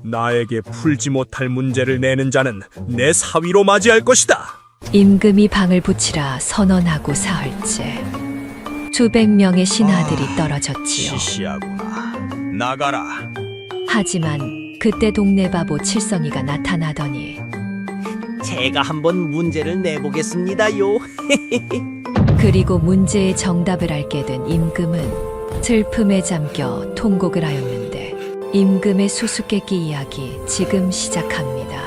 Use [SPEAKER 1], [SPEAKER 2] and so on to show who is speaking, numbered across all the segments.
[SPEAKER 1] 나에게 풀지 못할 문제를 내는 자는 내 사위로 맞이할 것이다.
[SPEAKER 2] 임금이 방을 붙이라 선언하고 사흘째 수백 명의 신하들이 떨어졌지요.
[SPEAKER 1] 시시하구나. 나가라.
[SPEAKER 2] 하지만 그때 동네 바보 칠성이가 나타나더니
[SPEAKER 3] 제가 한번 문제를 내보겠습니다요.
[SPEAKER 2] 그리고 문제의 정답을 알게 된 임금은 슬픔에 잠겨 통곡을 하였는데 임금의 수수께끼 이야기 지금 시작합니다.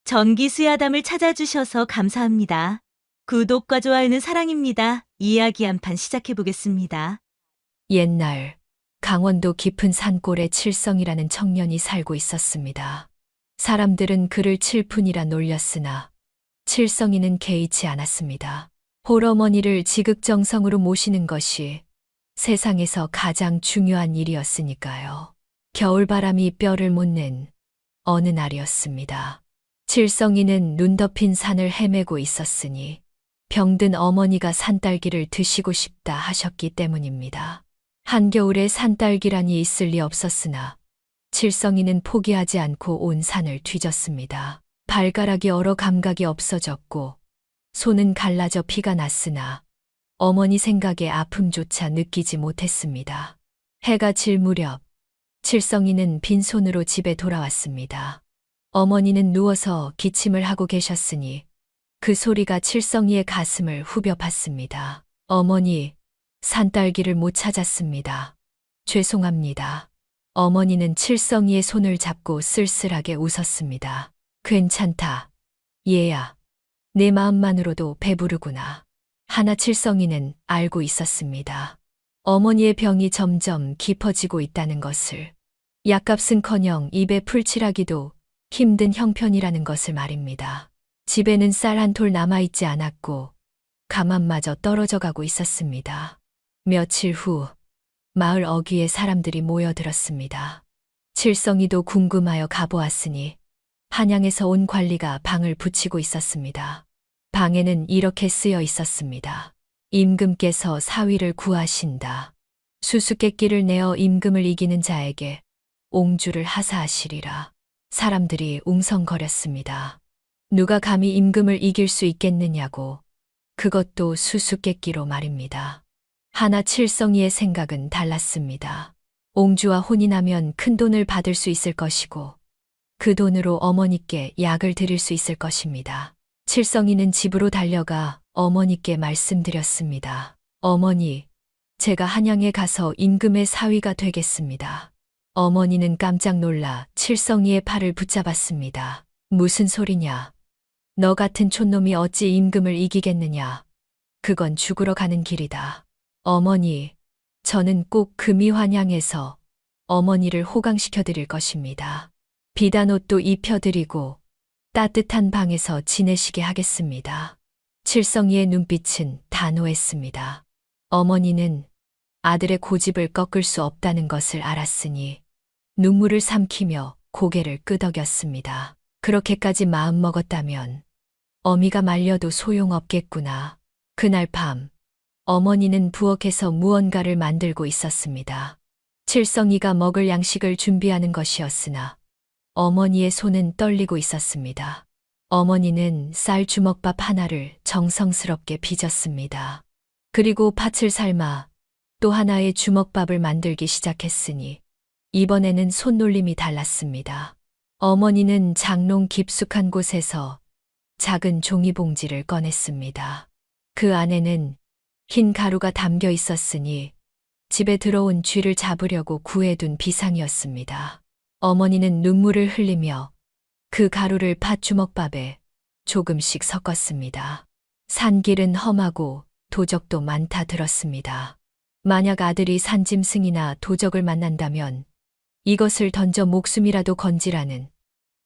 [SPEAKER 4] 전기수야담을 찾아주셔서 감사합니다. 구독과 좋아요는 사랑입니다. 이야기 한 판 시작해보겠습니다.
[SPEAKER 2] 옛날 강원도 깊은 산골에 칠성이라는 청년이 살고 있었습니다. 사람들은 그를 칠푼이라 놀렸으나 칠성이는 개의치 않았습니다. 홀어머니를 지극정성으로 모시는 것이 세상에서 가장 중요한 일이었으니까요. 겨울바람이 뼈를 못 낸 어느 날이었습니다. 칠성이는 눈 덮인 산을 헤매고 있었으니 병든 어머니가 산딸기를 드시고 싶다 하셨기 때문입니다. 한겨울에 산딸기란이 있을 리 없었으나 칠성이는 포기하지 않고 온 산을 뒤졌습니다. 발가락이 얼어 감각이 없어졌고 손은 갈라져 피가 났으나 어머니 생각에 아픔조차 느끼지 못했습니다. 해가 질 무렵 칠성이는 빈손으로 집에 돌아왔습니다. 어머니는 누워서 기침을 하고 계셨으니 그 소리가 칠성이의 가슴을 후벼 팠습니다. 어머니, 산딸기를 못 찾았습니다. 죄송합니다. 어머니는 칠성이의 손을 잡고 쓸쓸하게 웃었습니다. 괜찮다. 얘야. 내 마음만으로도 배부르구나. 하나 칠성이는 알고 있었습니다. 어머니의 병이 점점 깊어지고 있다는 것을. 약값은커녕 입에 풀칠하기도 힘든 형편이라는 것을 말입니다. 집에는 쌀 한 톨 남아있지 않았고 가만마저 떨어져 가고 있었습니다. 며칠 후 마을 어귀에 사람들이 모여들었습니다. 칠성이도 궁금하여 가보았으니 한양에서 온 관리가 방을 붙이고 있었습니다. 방에는 이렇게 쓰여 있었습니다. 임금께서 사위를 구하신다. 수수께끼를 내어 임금을 이기는 자에게 옹주를 하사하시리라. 사람들이 웅성거렸습니다. 누가 감히 임금을 이길 수 있겠느냐고. 그것도 수수께끼로 말입니다. 하나 칠성이의 생각은 달랐습니다. 옹주와 혼인하면 큰 돈을 받을 수 있을 것이고 그 돈으로 어머니께 약을 드릴 수 있을 것입니다. 칠성이는 집으로 달려가 어머니께 말씀드렸습니다. 어머니, 제가 한양에 가서 임금의 사위가 되겠습니다. 어머니는 깜짝 놀라 칠성이의 팔을 붙잡았습니다. 무슨 소리냐? 너 같은 촌놈이 어찌 임금을 이기겠느냐? 그건 죽으러 가는 길이다. 어머니, 저는 꼭 금이환양에서 어머니를 호강시켜 드릴 것입니다. 비단 옷도 입혀드리고 따뜻한 방에서 지내시게 하겠습니다. 칠성이의 눈빛은 단호했습니다. 어머니는 아들의 고집을 꺾을 수 없다는 것을 알았으니 눈물을 삼키며 고개를 끄덕였습니다. 그렇게까지 마음먹었다면 어미가 말려도 소용없겠구나. 그날 밤 어머니는 부엌에서 무언가를 만들고 있었습니다. 칠성이가 먹을 양식을 준비하는 것이었으나 어머니의 손은 떨리고 있었습니다. 어머니는 쌀 주먹밥 하나를 정성스럽게 빚었습니다. 그리고 팥을 삶아 또 하나의 주먹밥을 만들기 시작했으니 이번에는 손놀림이 달랐습니다. 어머니는 장롱 깊숙한 곳에서 작은 종이봉지를 꺼냈습니다. 그 안에는 흰 가루가 담겨 있었으니 집에 들어온 쥐를 잡으려고 구해둔 비상이었습니다. 어머니는 눈물을 흘리며 그 가루를 팥주먹밥에 조금씩 섞었습니다. 산길은 험하고 도적도 많다 들었습니다. 만약 아들이 산짐승이나 도적을 만난다면 이것을 던져 목숨이라도 건지라는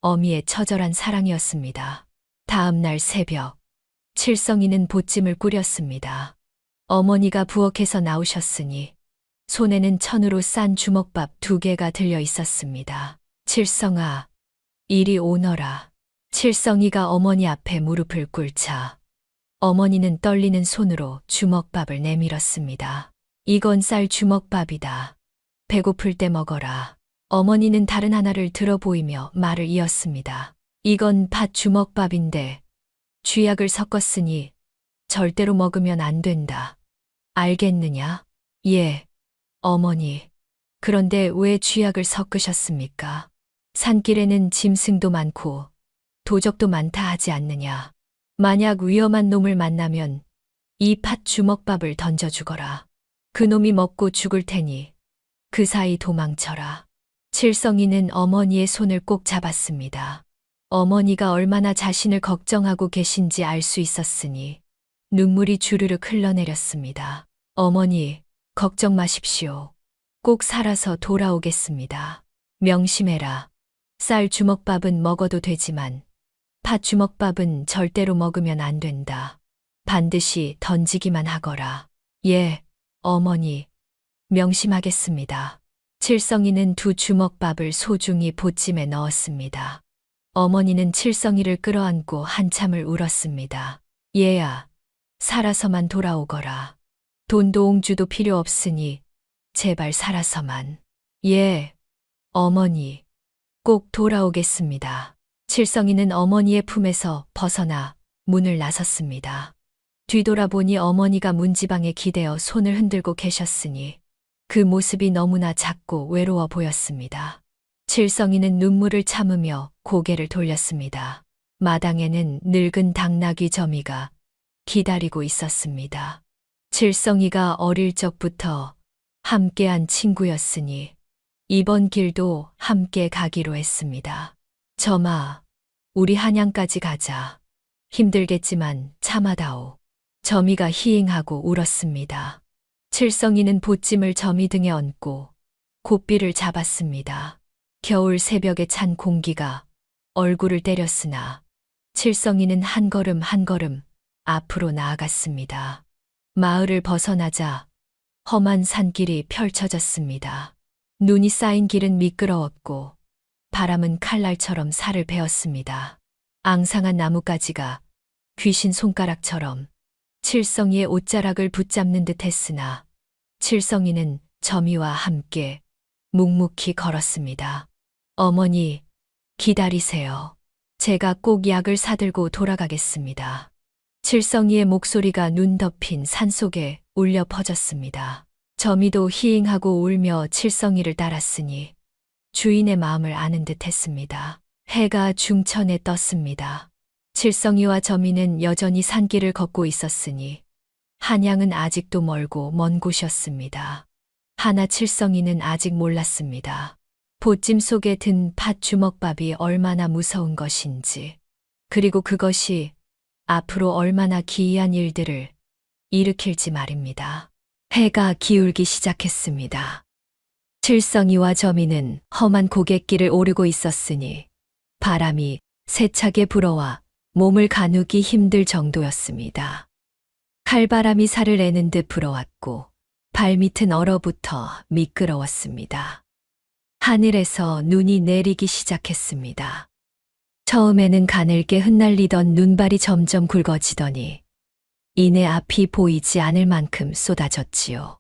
[SPEAKER 2] 어미의 처절한 사랑이었습니다. 다음 날 새벽, 칠성이는 보찜을 꾸렸습니다. 어머니가 부엌에서 나오셨으니 손에는 천으로 싼 주먹밥 2개가 들려 있었습니다. 칠성아, 이리 오너라. 칠성이가 어머니 앞에 무릎을 꿇자 어머니는 떨리는 손으로 주먹밥을 내밀었습니다. 이건 쌀 주먹밥이다. 배고플 때 먹어라. 어머니는 다른 하나를 들어 보이며 말을 이었습니다. 이건 팥 주먹밥인데 쥐약을 섞었으니 절대로 먹으면 안 된다. 알겠느냐? 예, 어머니. 그런데 왜 쥐약을 섞으셨습니까? 산길에는 짐승도 많고 도적도 많다 하지 않느냐. 만약 위험한 놈을 만나면 이 팥 주먹밥을 던져주거라. 그 놈이 먹고 죽을 테니 그 사이 도망쳐라. 칠성이는 어머니의 손을 꼭 잡았습니다. 어머니가 얼마나 자신을 걱정하고 계신지 알 수 있었으니 눈물이 주르륵 흘러내렸습니다. 어머니, 걱정 마십시오. 꼭 살아서 돌아오겠습니다. 명심해라. 쌀 주먹밥은 먹어도 되지만 팥 주먹밥은 절대로 먹으면 안 된다. 반드시 던지기만 하거라. 예, 어머니. 명심하겠습니다. 칠성이는 두 주먹밥을 소중히 보찜에 넣었습니다. 어머니는 칠성이를 끌어안고 한참을 울었습니다. 얘야, 살아서만 돌아오거라. 돈도 옹주도 필요 없으니 제발 살아서만. 예, 어머니. 꼭 돌아오겠습니다. 칠성이는 어머니의 품에서 벗어나 문을 나섰습니다. 뒤돌아보니 어머니가 문지방에 기대어 손을 흔들고 계셨으니 그 모습이 너무나 작고 외로워 보였습니다. 칠성이는 눈물을 참으며 고개를 돌렸습니다. 마당에는 늙은 당나귀 점이가 기다리고 있었습니다. 칠성이가 어릴 적부터 함께한 친구였으니 이번 길도 함께 가기로 했습니다. 점아, 우리 한양까지 가자. 힘들겠지만 참아다오. 점이가 히잉하고 울었습니다. 칠성이는 보찜을 점이 등에 얹고 고삐를 잡았습니다. 겨울 새벽에 찬 공기가 얼굴을 때렸으나 칠성이는 한 걸음 한 걸음 앞으로 나아갔습니다. 마을을 벗어나자 험한 산길이 펼쳐졌습니다. 눈이 쌓인 길은 미끄러웠고 바람은 칼날처럼 살을 베었습니다. 앙상한 나뭇가지가 귀신 손가락처럼 칠성이의 옷자락을 붙잡는 듯 했으나 칠성이는 점이와 함께 묵묵히 걸었습니다. 어머니, 기다리세요. 제가 꼭 약을 사들고 돌아가겠습니다. 칠성이의 목소리가 눈 덮인 산속에 울려 퍼졌습니다. 점이도 히잉하고 울며 칠성이를 따랐으니 주인의 마음을 아는 듯 했습니다. 해가 중천에 떴습니다. 칠성이와 점이는 여전히 산길을 걷고 있었으니 한양은 아직도 멀고 먼 곳이었습니다. 하나 칠성이는 아직 몰랐습니다. 보찜 속에 든 팥 주먹밥이 얼마나 무서운 것인지, 그리고 그것이 앞으로 얼마나 기이한 일들을 일으킬지 말입니다. 해가 기울기 시작했습니다. 칠성이와 점이는 험한 고갯길을 오르고 있었으니 바람이 세차게 불어와 몸을 가누기 힘들 정도였습니다. 칼바람이 살을 내는 듯 불어왔고 발밑은 얼어붙어 미끄러웠습니다. 하늘에서 눈이 내리기 시작했습니다. 처음에는 가늘게 흩날리던 눈발이 점점 굵어지더니 이내 앞이 보이지 않을 만큼 쏟아졌지요.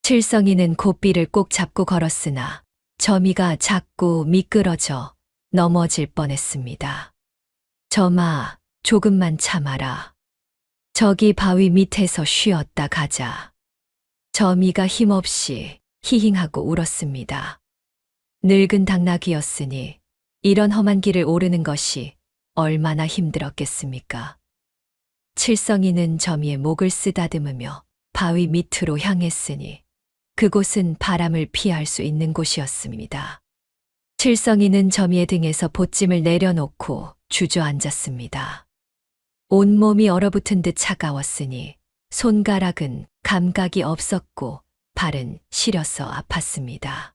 [SPEAKER 2] 칠성이는 고삐를 꼭 잡고 걸었으나 점이가 자꾸 미끄러져 넘어질 뻔했습니다. 점아, 조금만 참아라. 저기 바위 밑에서 쉬었다 가자. 점이가 힘없이 히힝하고 울었습니다. 늙은 당나귀였으니 이런 험한 길을 오르는 것이 얼마나 힘들었겠습니까? 칠성이는 점이의 목을 쓰다듬으며 바위 밑으로 향했으니 그곳은 바람을 피할 수 있는 곳이었습니다. 칠성이는 점이의 등에서 보찜을 내려놓고 주저앉았습니다. 온몸이 얼어붙은 듯 차가웠으니 손가락은 감각이 없었고 발은 시려서 아팠습니다.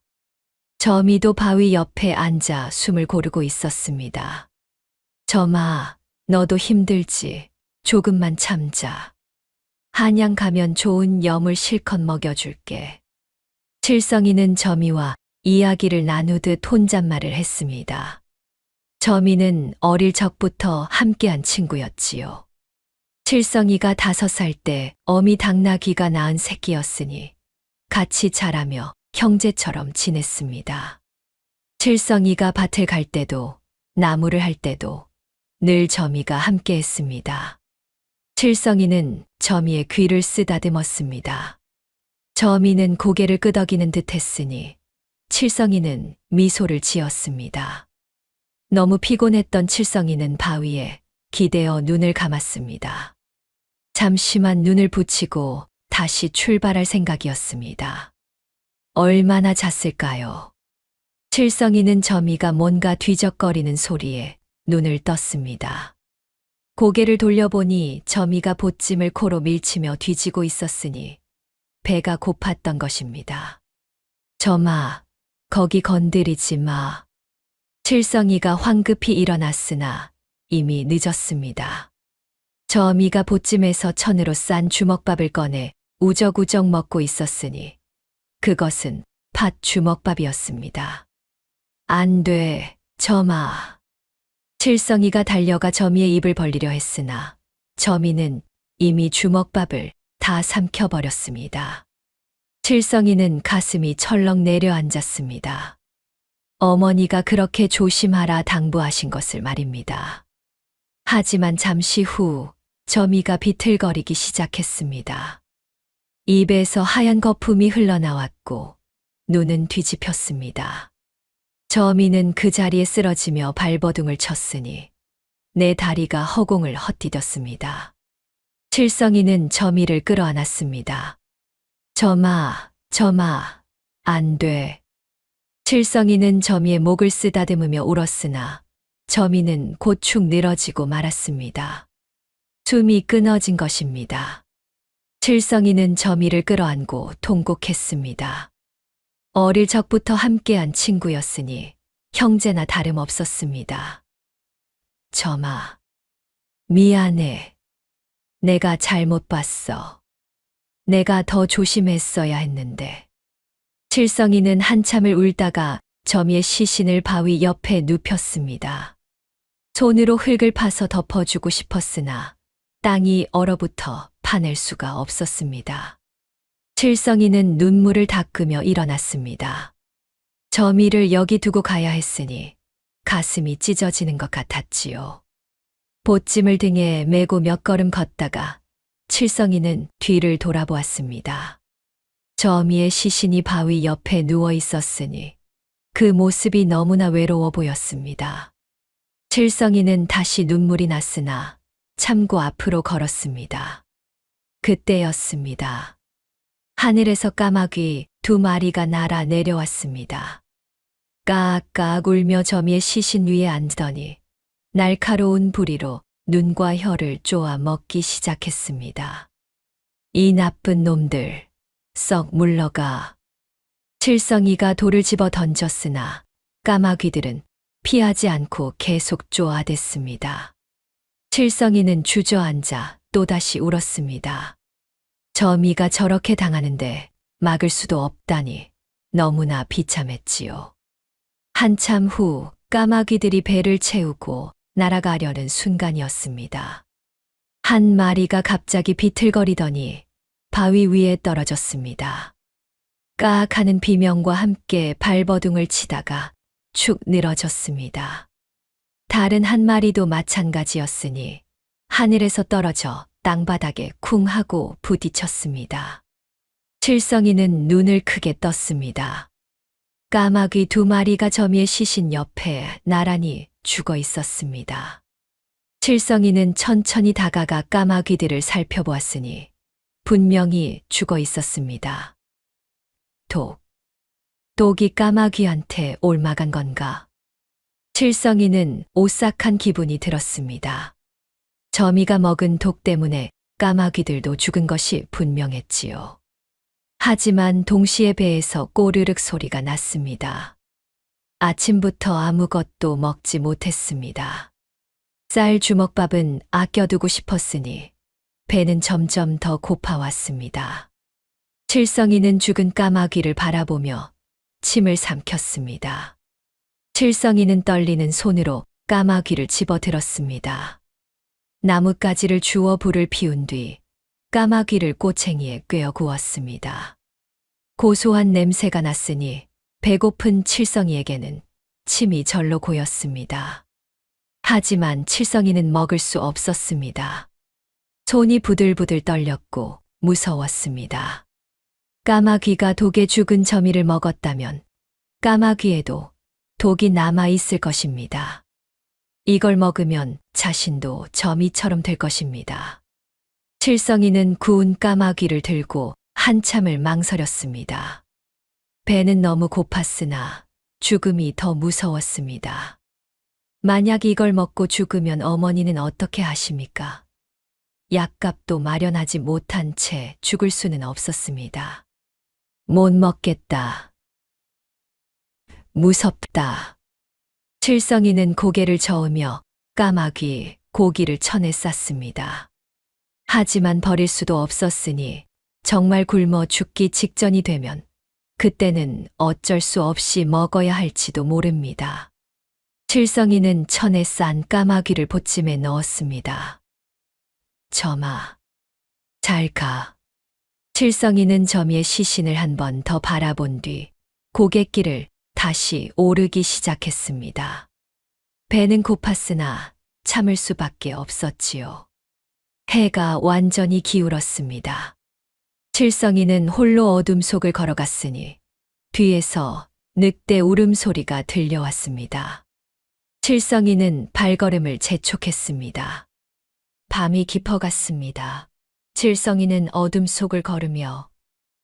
[SPEAKER 2] 점이도 바위 옆에 앉아 숨을 고르고 있었습니다. 점아, 너도 힘들지. 조금만 참자. 한양 가면 좋은 염을 실컷 먹여줄게. 칠성이는 점이와 이야기를 나누듯 혼잣말을 했습니다. 점이는 어릴 적부터 함께한 친구였지요. 칠성이가 5살 때 어미 당나귀가 낳은 새끼였으니 같이 자라며 형제처럼 지냈습니다. 칠성이가 밭을 갈 때도 나무를 할 때도 늘 점이가 함께 했습니다. 칠성이는 점이의 귀를 쓰다듬었습니다. 점이는 고개를 끄덕이는 듯 했으니 칠성이는 미소를 지었습니다. 너무 피곤했던 칠성이는 바위에 기대어 눈을 감았습니다. 잠시만 눈을 붙이고 다시 출발할 생각이었습니다. 얼마나 잤을까요? 칠성이는 점이가 뭔가 뒤적거리는 소리에 눈을 떴습니다. 고개를 돌려보니 점이가 보찜을 코로 밀치며 뒤지고 있었으니 배가 고팠던 것입니다. 점아, 거기 건드리지 마. 칠성이가 황급히 일어났으나 이미 늦었습니다. 점이가 보찜에서 천으로 싼 주먹밥을 꺼내 우적우적 먹고 있었으니 그것은 팥 주먹밥이었습니다. 안 돼, 점아. 칠성이가 달려가 점이의 입을 벌리려 했으나 점이는 이미 주먹밥을 다 삼켜버렸습니다. 칠성이는 가슴이 철렁 내려앉았습니다. 어머니가 그렇게 조심하라 당부하신 것을 말입니다. 하지만 잠시 후 점이가 비틀거리기 시작했습니다. 입에서 하얀 거품이 흘러나왔고 눈은 뒤집혔습니다. 점이는 그 자리에 쓰러지며 발버둥을 쳤으니 내 다리가 허공을 헛디뎠습니다. 칠성이는 점이를 끌어안았습니다. 점아, 점아, 안 돼. 칠성이는 점이의 목을 쓰다듬으며 울었으나 점이는 곧 축 늘어지고 말았습니다. 숨이 끊어진 것입니다. 칠성이는 점이를 끌어안고 통곡했습니다. 어릴 적부터 함께한 친구였으니 형제나 다름없었습니다. 점아, 미안해. 내가 잘못 봤어. 내가 더 조심했어야 했는데. 칠성이는 한참을 울다가 점이의 시신을 바위 옆에 눕혔습니다. 손으로 흙을 파서 덮어주고 싶었으나 땅이 얼어붙어 파낼 수가 없었습니다. 칠성이는 눈물을 닦으며 일어났습니다. 점이를 여기 두고 가야 했으니 가슴이 찢어지는 것 같았지요. 보찜을 등에 메고 몇 걸음 걷다가 칠성이는 뒤를 돌아보았습니다. 점이의 시신이 바위 옆에 누워 있었으니 그 모습이 너무나 외로워 보였습니다. 칠성이는 다시 눈물이 났으나 참고 앞으로 걸었습니다. 그때였습니다. 하늘에서 까마귀 2마리가 날아 내려왔습니다. 까악 울며 점이의 시신 위에 앉더니 날카로운 부리로 눈과 혀를 쪼아 먹기 시작했습니다. 이 나쁜 놈들, 썩 물러가. 칠성이가 돌을 집어 던졌으나 까마귀들은 피하지 않고 계속 쪼아댔습니다. 칠성이는 주저앉아 또다시 울었습니다. 점이가 저렇게 당하는데 막을 수도 없다니 너무나 비참했지요. 한참 후 까마귀들이 배를 채우고 날아가려는 순간이었습니다. 한 마리가 갑자기 비틀거리더니 바위 위에 떨어졌습니다. 까악 하는 비명과 함께 발버둥을 치다가 축 늘어졌습니다. 다른 한 마리도 마찬가지였으니 하늘에서 떨어져 땅바닥에 쿵 하고 부딪혔습니다. 칠성이는 눈을 크게 떴습니다. 까마귀 2마리가 점이의 시신 옆에 나란히 죽어 있었습니다. 칠성이는 천천히 다가가 까마귀들을 살펴보았으니 분명히 죽어 있었습니다. 독이 까마귀한테 옮아간 건가? 칠성이는 오싹한 기분이 들었습니다. 점이가 먹은 독 때문에 까마귀들도 죽은 것이 분명했지요. 하지만 동시에 배에서 꼬르륵 소리가 났습니다. 아침부터 아무것도 먹지 못했습니다. 쌀 주먹밥은 아껴두고 싶었으니 배는 점점 더 고파왔습니다. 칠성이는 죽은 까마귀를 바라보며 침을 삼켰습니다. 칠성이는 떨리는 손으로 까마귀를 집어들었습니다. 나뭇가지를 주워 불을 피운 뒤 까마귀를 꼬챙이에 꿰어 구웠습니다. 고소한 냄새가 났으니 배고픈 칠성이에게는 침이 절로 고였습니다. 하지만 칠성이는 먹을 수 없었습니다. 손이 부들부들 떨렸고 무서웠습니다. 까마귀가 독에 죽은 저미를 먹었다면 까마귀에도 독이 남아있을 것입니다. 이걸 먹으면 자신도 저미처럼 될 것입니다. 칠성이는 구운 까마귀를 들고 한참을 망설였습니다. 배는 너무 고팠으나 죽음이 더 무서웠습니다. 만약 이걸 먹고 죽으면 어머니는 어떻게 하십니까? 약값도 마련하지 못한 채 죽을 수는 없었습니다. 못 먹겠다. 무섭다. 칠성이는 고개를 저으며 까마귀 고기를 천에 쌌습니다. 하지만 버릴 수도 없었으니 정말 굶어 죽기 직전이 되면 그때는 어쩔 수 없이 먹어야 할지도 모릅니다. 칠성이는 천에 싼 까마귀를 보찜에 넣었습니다. 점아, 잘 가. 칠성이는 점이의 시신을 한 번 더 바라본 뒤 고갯길을 다시 오르기 시작했습니다. 배는 고팠으나 참을 수밖에 없었지요. 해가 완전히 기울었습니다. 칠성이는 홀로 어둠 속을 걸어갔으니 뒤에서 늑대 울음소리가 들려왔습니다. 칠성이는 발걸음을 재촉했습니다. 밤이 깊어갔습니다. 칠성이는 어둠 속을 걸으며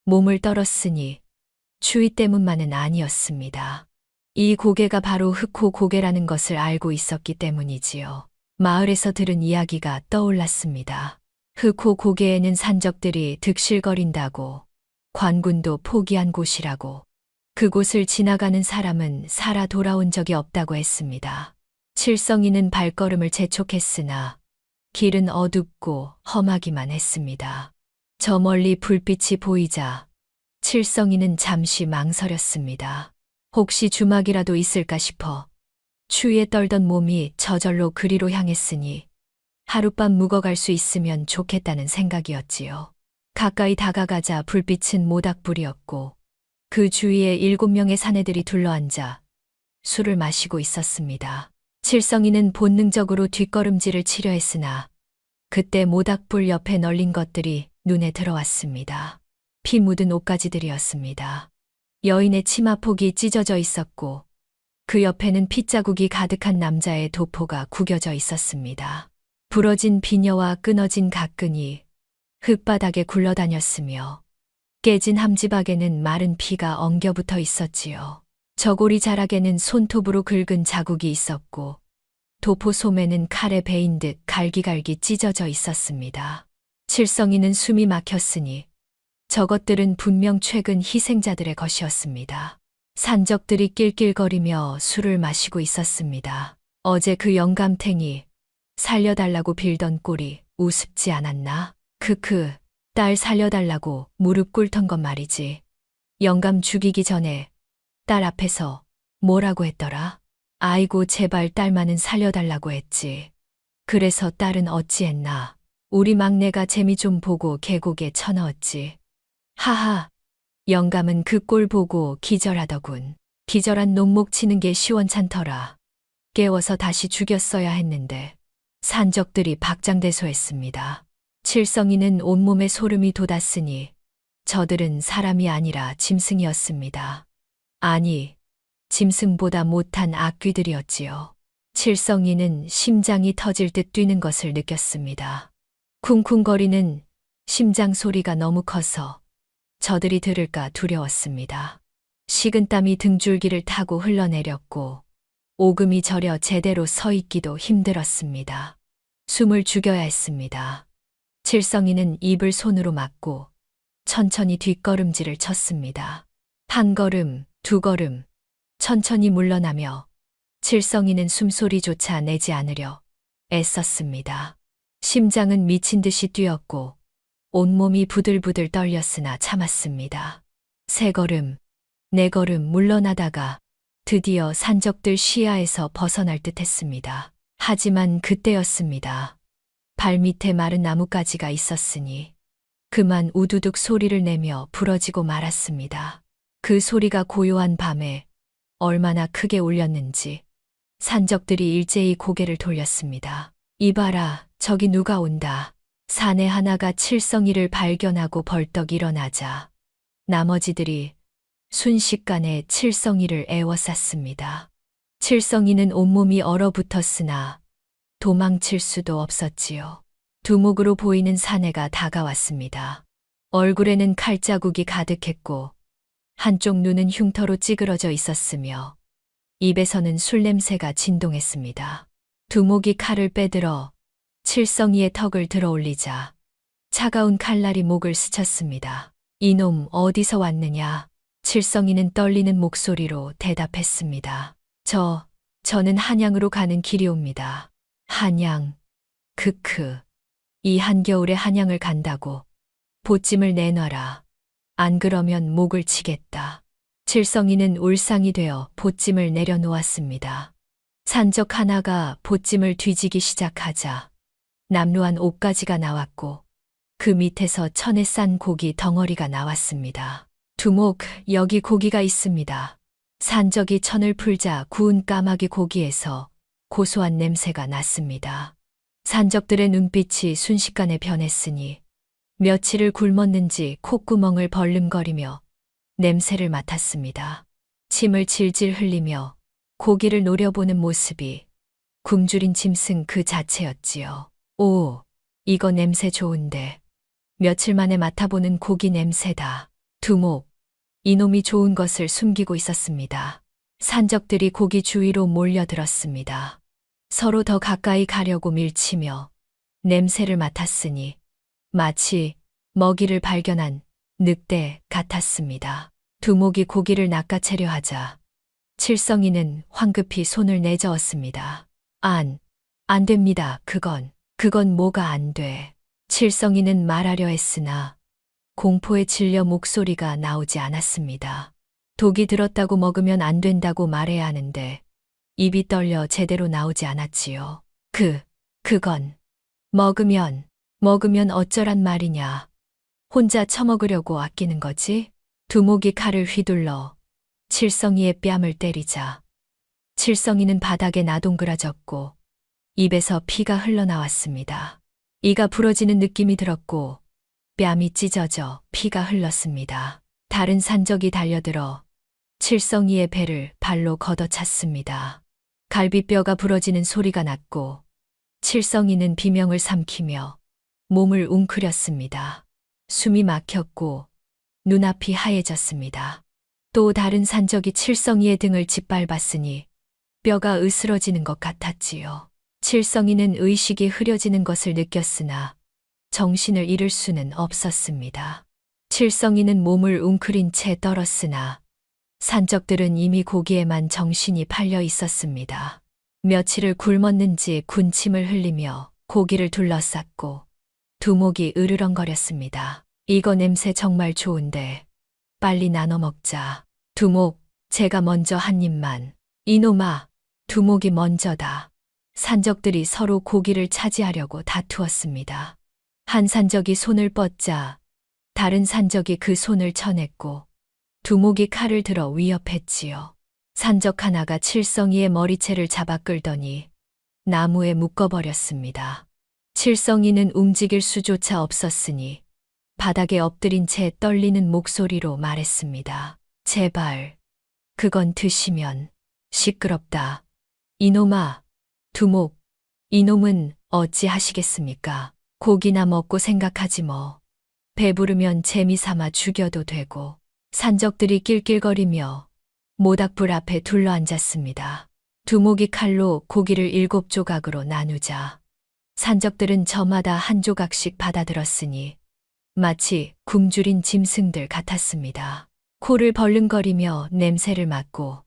[SPEAKER 2] 몸을 떨었으니 추위 때문만은 아니었습니다. 이 고개가 바로 흑호 고개라는 것을 알고 있었기 때문이지요. 마을에서 들은 이야기가 떠올랐습니다. 흑호 고개에는 산적들이 득실거린다고, 관군도 포기한 곳이라고, 그곳을 지나가는 사람은 살아 돌아온 적이 없다고 했습니다. 칠성이는 발걸음을 재촉했으나 길은 어둡고 험하기만 했습니다. 저 멀리 불빛이 보이자 칠성이는 잠시 망설였습니다. 혹시 주막이라도 있을까 싶어 추위에 떨던 몸이 저절로 그리로 향했으니 하룻밤 묵어갈 수 있으면 좋겠다는 생각이었지요. 가까이 다가가자 불빛은 모닥불이었고 그 주위에 7명의 사내들이 둘러앉아 술을 마시고 있었습니다. 칠성이는 본능적으로 뒷걸음질을 치려 했으나 그때 모닥불 옆에 널린 것들이 눈에 들어왔습니다. 피 묻은 옷가지들이었습니다. 여인의 치마폭이 찢어져 있었고 그 옆에는 핏자국이 가득한 남자의 도포가 구겨져 있었습니다. 부러진 비녀와 끊어진 가끈이 흙바닥에 굴러다녔으며 깨진 함지박에는 마른 피가 엉겨붙어 있었지요. 저고리 자락에는 손톱으로 긁은 자국이 있었고 도포 소매는 칼에 베인 듯 갈기갈기 찢어져 있었습니다. 칠성이는 숨이 막혔으니 저것들은 분명 최근 희생자들의 것이었습니다. 산적들이 낄낄거리며 술을 마시고 있었습니다. 어제 그 영감탱이 살려달라고 빌던 꼴이 우습지 않았나? 크크, 딸 살려달라고 무릎 꿇던 것 말이지. 영감 죽이기 전에 딸 앞에서 뭐라고 했더라? 아이고 제발 딸만은 살려달라고 했지. 그래서 딸은 어찌했나? 우리 막내가 재미 좀 보고 계곡에 쳐넣었지. 하하, 영감은 그 꼴 보고 기절하더군. 기절한 농목 치는 게 시원찮더라. 깨워서 다시 죽였어야 했는데 산적들이 박장대소했습니다. 칠성이는 온몸에 소름이 돋았으니 저들은 사람이 아니라 짐승이었습니다. 아니, 짐승보다 못한 악귀들이었지요. 칠성이는 심장이 터질 듯 뛰는 것을 느꼈습니다. 쿵쿵거리는 심장 소리가 너무 커서 저들이 들을까 두려웠습니다. 식은땀이 등줄기를 타고 흘러내렸고 오금이 저려 제대로 서 있기도 힘들었습니다. 숨을 죽여야 했습니다. 칠성이는 입을 손으로 막고 천천히 뒷걸음질을 쳤습니다. 한 걸음, 두 걸음, 천천히 물러나며 칠성이는 숨소리조차 내지 않으려 애썼습니다. 심장은 미친 듯이 뛰었고 온몸이 부들부들 떨렸으나 참았습니다. 세 걸음, 네 걸음 물러나다가 드디어 산적들 시야에서 벗어날 듯 했습니다. 하지만 그때였습니다. 발밑에 마른 나뭇가지가 있었으니 그만 우두둑 소리를 내며 부러지고 말았습니다. 그 소리가 고요한 밤에 얼마나 크게 울렸는지 산적들이 일제히 고개를 돌렸습니다. 이봐라, 저기 누가 온다. 사내 하나가 칠성이를 발견하고 벌떡 일어나자 나머지들이 순식간에 칠성이를 에워쌌습니다. 칠성이는 온몸이 얼어붙었으나 도망칠 수도 없었지요. 두목으로 보이는 사내가 다가왔습니다. 얼굴에는 칼자국이 가득했고 한쪽 눈은 흉터로 찌그러져 있었으며 입에서는 술 냄새가 진동했습니다. 두목이 칼을 빼들어 칠성이의 턱을 들어 올리자 차가운 칼날이 목을 스쳤습니다. 이놈 어디서 왔느냐? 칠성이는 떨리는 목소리로 대답했습니다. 저는 한양으로 가는 길이옵니다. 한양, 크크. 이 한겨울에 한양을 간다고 보찜을 내놔라. 안 그러면 목을 치겠다. 칠성이는 울상이 되어 보찜을 내려놓았습니다. 산적 하나가 보찜을 뒤지기 시작하자 남루한 옷가지가 나왔고 그 밑에서 천에 싼 고기 덩어리가 나왔습니다. 두목, 여기 고기가 있습니다. 산적이 천을 풀자 구운 까마귀 고기에서 고소한 냄새가 났습니다. 산적들의 눈빛이 순식간에 변했으니 며칠을 굶었는지 콧구멍을 벌름거리며 냄새를 맡았습니다. 침을 질질 흘리며 고기를 노려보는 모습이 굶주린 짐승 그 자체였지요. 오, 이거 냄새 좋은데. 며칠 만에 맡아보는 고기 냄새다. 두목, 이놈이 좋은 것을 숨기고 있었습니다. 산적들이 고기 주위로 몰려들었습니다. 서로 더 가까이 가려고 밀치며 냄새를 맡았으니 마치 먹이를 발견한 늑대 같았습니다. 두목이 고기를 낚아채려 하자 칠성이는 황급히 손을 내저었습니다. 안 됩니다. 그건 뭐가 안 돼. 칠성이는 말하려 했으나 공포에 질려 목소리가 나오지 않았습니다. 독이 들었다고 먹으면 안 된다고 말해야 하는데 입이 떨려 제대로 나오지 않았지요. 그건 먹으면 어쩌란 말이냐. 혼자 처먹으려고 아끼는 거지? 두목이 칼을 휘둘러 칠성이의 뺨을 때리자 칠성이는 바닥에 나동그라졌고 입에서 피가 흘러나왔습니다. 이가 부러지는 느낌이 들었고 뺨이 찢어져 피가 흘렀습니다. 다른 산적이 달려들어 칠성이의 배를 발로 걷어찼습니다. 갈비뼈가 부러지는 소리가 났고 칠성이는 비명을 삼키며 몸을 웅크렸습니다. 숨이 막혔고 눈앞이 하얘졌습니다. 또 다른 산적이 칠성이의 등을 짓밟았으니 뼈가 으스러지는 것 같았지요. 칠성이는 의식이 흐려지는 것을 느꼈으나 정신을 잃을 수는 없었습니다. 칠성이는 몸을 웅크린 채 떨었으나 산적들은 이미 고기에만 정신이 팔려 있었습니다. 며칠을 굶었는지 군침을 흘리며 고기를 둘러쌌고 두목이 으르렁거렸습니다. 이거 냄새 정말 좋은데 빨리 나눠 먹자. 두목, 제가 먼저 한 입만. 이놈아, 두목이 먼저다. 산적들이 서로 고기를 차지하려고 다투었습니다. 한 산적이 손을 뻗자 다른 산적이 그 손을 쳐냈고 두목이 칼을 들어 위협했지요. 산적 하나가 칠성이의 머리채를 잡아 끌더니 나무에 묶어버렸습니다. 칠성이는 움직일 수조차 없었으니 바닥에 엎드린 채 떨리는 목소리로 말했습니다. 제발, 그건 드시면 시끄럽다. 이놈아, 두목, 이놈은 어찌 하시겠습니까? 고기나 먹고 생각하지 뭐. 배부르면 재미삼아 죽여도 되고. 산적들이 낄낄거리며 모닥불 앞에 둘러앉았습니다. 두목이 칼로 고기를 7조각으로 나누자 산적들은 저마다 한 조각씩 받아들었으니 마치 굶주린 짐승들 같았습니다. 코를 벌렁거리며 냄새를 맡고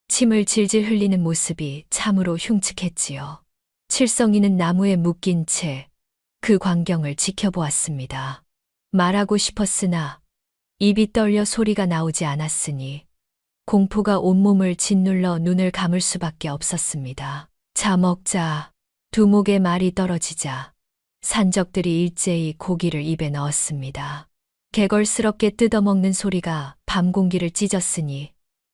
[SPEAKER 2] 침을 질질 흘리는 모습이 참으로 흉측했지요. 칠성이는 나무에 묶인 채 그 광경을 지켜보았습니다. 말하고 싶었으나 입이 떨려 소리가 나오지 않았으니 공포가 온몸을 짓눌러 눈을 감을 수밖에 없었습니다. 자 먹자. 두목의 말이 떨어지자 산적들이 일제히 고기를 입에 넣었습니다. 개걸스럽게 뜯어먹는 소리가 밤 공기를 찢었으니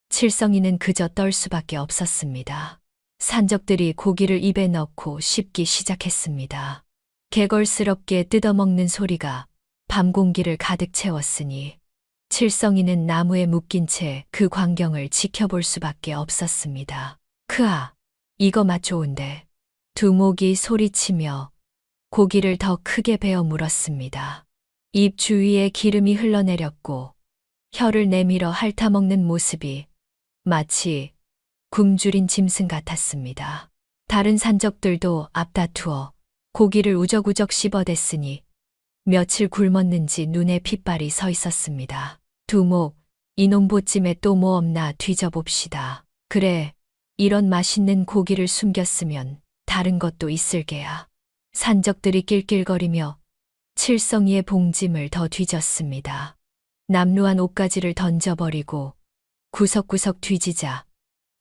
[SPEAKER 2] 칠성이는 그저 떨 수밖에 없었습니다. 산적들이 고기를 입에 넣고 씹기 시작했습니다. 개걸스럽게 뜯어먹는 소리가 밤 공기를 가득 채웠으니 칠성이는 나무에 묶인 채 그 광경을 지켜볼 수밖에 없었습니다. 크아, 이거 맛 좋은데. 두목이 소리치며 고기를 더 크게 베어 물었습니다. 입 주위에 기름이 흘러내렸고 혀를 내밀어 핥아먹는 모습이 마치 굶주린 짐승 같았습니다. 다른 산적들도 앞다투어 고기를 우적우적 씹어댔으니 며칠 굶었는지 눈에 핏발이 서 있었습니다. 두목, 이놈 보찜에 또 뭐 없나 뒤져봅시다. 그래, 이런 맛있는 고기를 숨겼으면 다른 것도 있을 게야. 산적들이 낄낄거리며 칠성이의 봉짐을 더 뒤졌습니다. 남루한 옷가지를 던져버리고 구석구석 뒤지자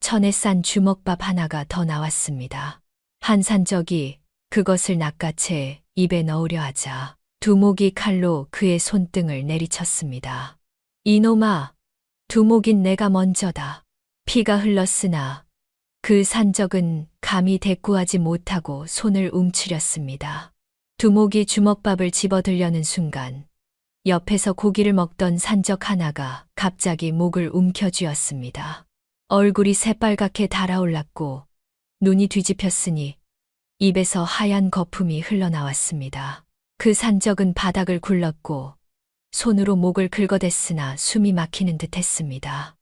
[SPEAKER 2] 천에 싼 주먹밥 하나가 더 나왔습니다. 한 산적이 그것을 낚아채 입에 넣으려 하자 두목이 칼로 그의 손등을 내리쳤습니다. 이놈아, 두목인 내가 먼저다. 피가 흘렀으나 그 산적은 감히 대꾸하지 못하고 손을 움츠렸습니다. 두목이 주먹밥을 집어들려는 순간 옆에서 고기를 먹던 산적 하나가 갑자기 목을 움켜쥐었습니다. 얼굴이 새빨갛게 달아올랐고 눈이 뒤집혔으니 입에서 하얀 거품이 흘러나왔습니다. 그 산적은 바닥을 굴렀고 손으로 목을 긁어댔으나 숨이 막히는 듯 했습니다.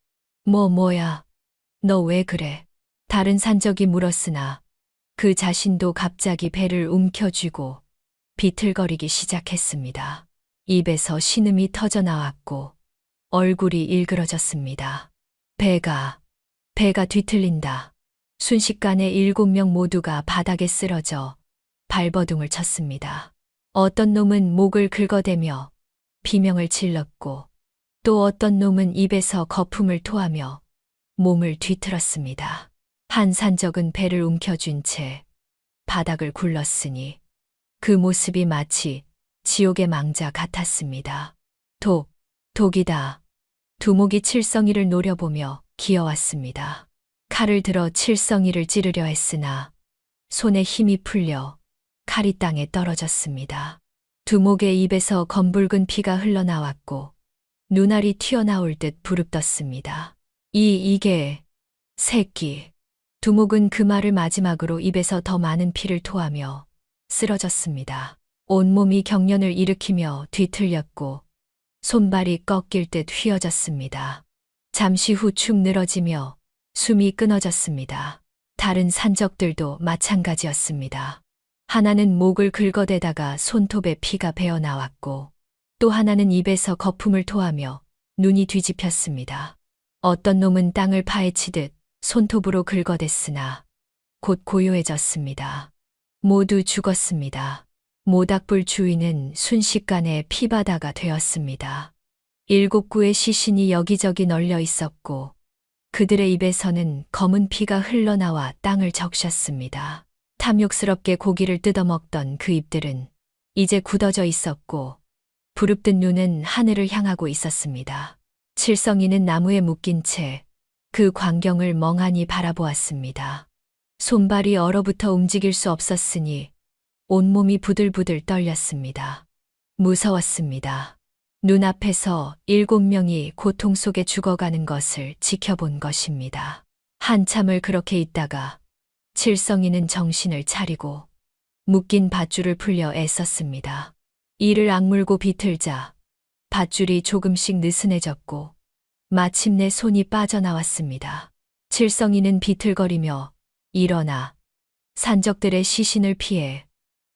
[SPEAKER 2] 뭐야, 너 왜 그래? 다른 산적이 물었으나 그 자신도 갑자기 배를 움켜쥐고 비틀거리기 시작했습니다. 입에서 신음이 터져나왔고 얼굴이 일그러졌습니다. 배가 뒤틀린다. 순식간에 7명 모두가 바닥에 쓰러져 발버둥을 쳤습니다. 어떤 놈은 목을 긁어대며 비명을 질렀고 또 어떤 놈은 입에서 거품을 토하며 몸을 뒤틀었습니다. 한 산적은 배를 움켜쥔 채 바닥을 굴렀으니 그 모습이 마치 지옥의 망자 같았습니다. 독이다. 두목이 칠성이를 노려보며 기어왔습니다. 칼을 들어 칠성이를 찌르려 했으나 손에 힘이 풀려 칼이 땅에 떨어졌습니다. 두목의 입에서 검붉은 피가 흘러나왔고 눈알이 튀어나올 듯 부릅떴습니다. 이게 새끼. 두목은 그 말을 마지막으로 입에서 더 많은 피를 토하며 쓰러졌습니다. 온몸이 경련을 일으키며 뒤틀렸고 손발이 꺾일 듯 휘어졌습니다. 잠시 후 축 늘어지며 숨이 끊어졌습니다. 다른 산적들도 마찬가지였습니다. 하나는 목을 긁어대다가 손톱에 피가 배어 나왔고 또 하나는 입에서 거품을 토하며 눈이 뒤집혔습니다. 어떤 놈은 땅을 파헤치듯 손톱으로 긁어댔으나 곧 고요해졌습니다. 모두 죽었습니다. 모닥불 주위는 순식간에 피바다가 되었습니다. 7구의 시신이 여기저기 널려 있었고 그들의 입에서는 검은 피가 흘러나와 땅을 적셨습니다. 탐욕스럽게 고기를 뜯어먹던 그 입들은 이제 굳어져 있었고 부릅뜬 눈은 하늘을 향하고 있었습니다. 칠성이는 나무에 묶인 채 그 광경을 멍하니 바라보았습니다. 손발이 얼어붙어 움직일 수 없었으니 온몸이 부들부들 떨렸습니다. 무서웠습니다. 눈앞에서 7명이 고통 속에 죽어가는 것을 지켜본 것입니다. 한참을 그렇게 있다가 칠성이는 정신을 차리고 묶인 밧줄을 풀려 애썼습니다. 이를 악물고 비틀자 밧줄이 조금씩 느슨해졌고 마침내 손이 빠져나왔습니다. 칠성이는 비틀거리며 일어나 산적들의 시신을 피해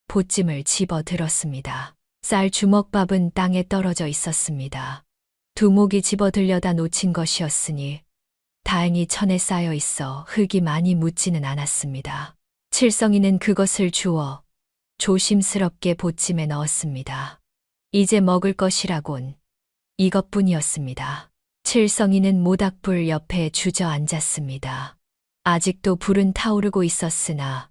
[SPEAKER 2] 보찜을 집어들었습니다. 쌀 주먹밥은 땅에 떨어져 있었습니다. 두목이 집어들려다 놓친 것이었으니 다행히 천에 쌓여 있어 흙이 많이 묻지는 않았습니다. 칠성이는 그것을 주워 조심스럽게 보찜에 넣었습니다. 이제 먹을 것이라곤 이것뿐이었습니다. 칠성이는 모닥불 옆에 주저앉았습니다. 아직도 불은 타오르고 있었으나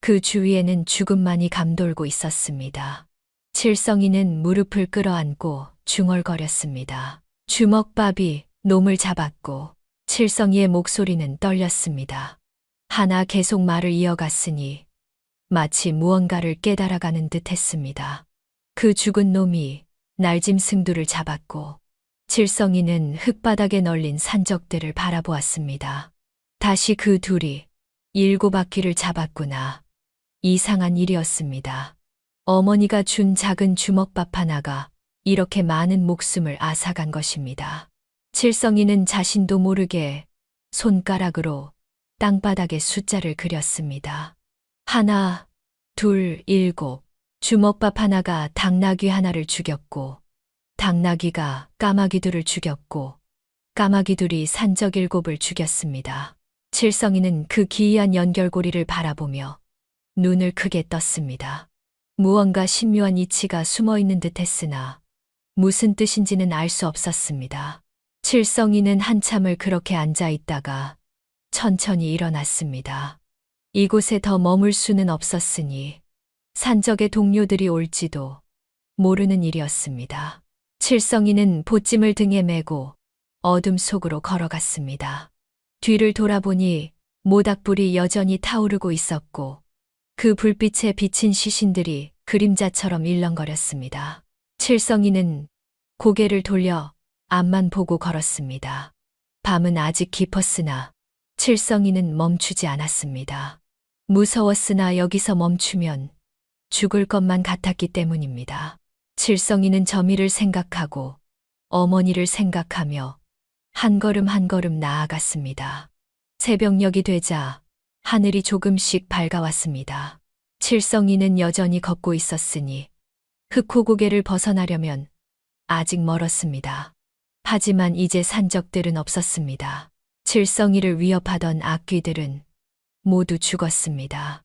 [SPEAKER 2] 그 주위에는 죽음만이 감돌고 있었습니다. 칠성이는 무릎을 끌어안고 중얼거렸습니다. 주먹밥이 놈을 잡았고 칠성이의 목소리는 떨렸습니다. 하나 계속 말을 이어갔으니 마치 무언가를 깨달아가는 듯 했습니다. 그 죽은 놈이 날짐승두를 잡았고 칠성이는 흙바닥에 널린 산적들을 바라보았습니다. 다시 그 둘이 7바퀴를 잡았구나. 이상한 일이었습니다. 어머니가 준 작은 주먹밥 하나가 이렇게 많은 목숨을 앗아간 것입니다. 칠성이는 자신도 모르게 손가락으로 땅바닥에 숫자를 그렸습니다. 하나, 둘, 7. 주먹밥 하나가 당나귀 하나를 죽였고, 당나귀가 까마귀 둘을 죽였고, 까마귀 둘이 산적 7을 죽였습니다. 칠성이는 그 기이한 연결고리를 바라보며 눈을 크게 떴습니다. 무언가 신묘한 이치가 숨어 있는 듯 했으나 무슨 뜻인지는 알 수 없었습니다. 칠성이는 한참을 그렇게 앉아 있다가 천천히 일어났습니다. 이곳에 더 머물 수는 없었으니 산적의 동료들이 올지도 모르는 일이었습니다. 칠성이는 보찜을 등에 메고 어둠 속으로 걸어갔습니다. 뒤를 돌아보니 모닥불이 여전히 타오르고 있었고 그 불빛에 비친 시신들이 그림자처럼 일렁거렸습니다. 칠성이는 고개를 돌려 앞만 보고 걸었습니다. 밤은 아직 깊었으나 칠성이는 멈추지 않았습니다. 무서웠으나 여기서 멈추면 죽을 것만 같았기 때문입니다. 칠성이는 저미를 생각하고 어머니를 생각하며 한 걸음 한 걸음 나아갔습니다. 새벽녘이 되자 하늘이 조금씩 밝아왔습니다. 칠성이는 여전히 걷고 있었으니 흑호 고개를 벗어나려면 아직 멀었습니다. 하지만 이제 산적들은 없었습니다. 칠성이를 위협하던 악귀들은 모두 죽었습니다.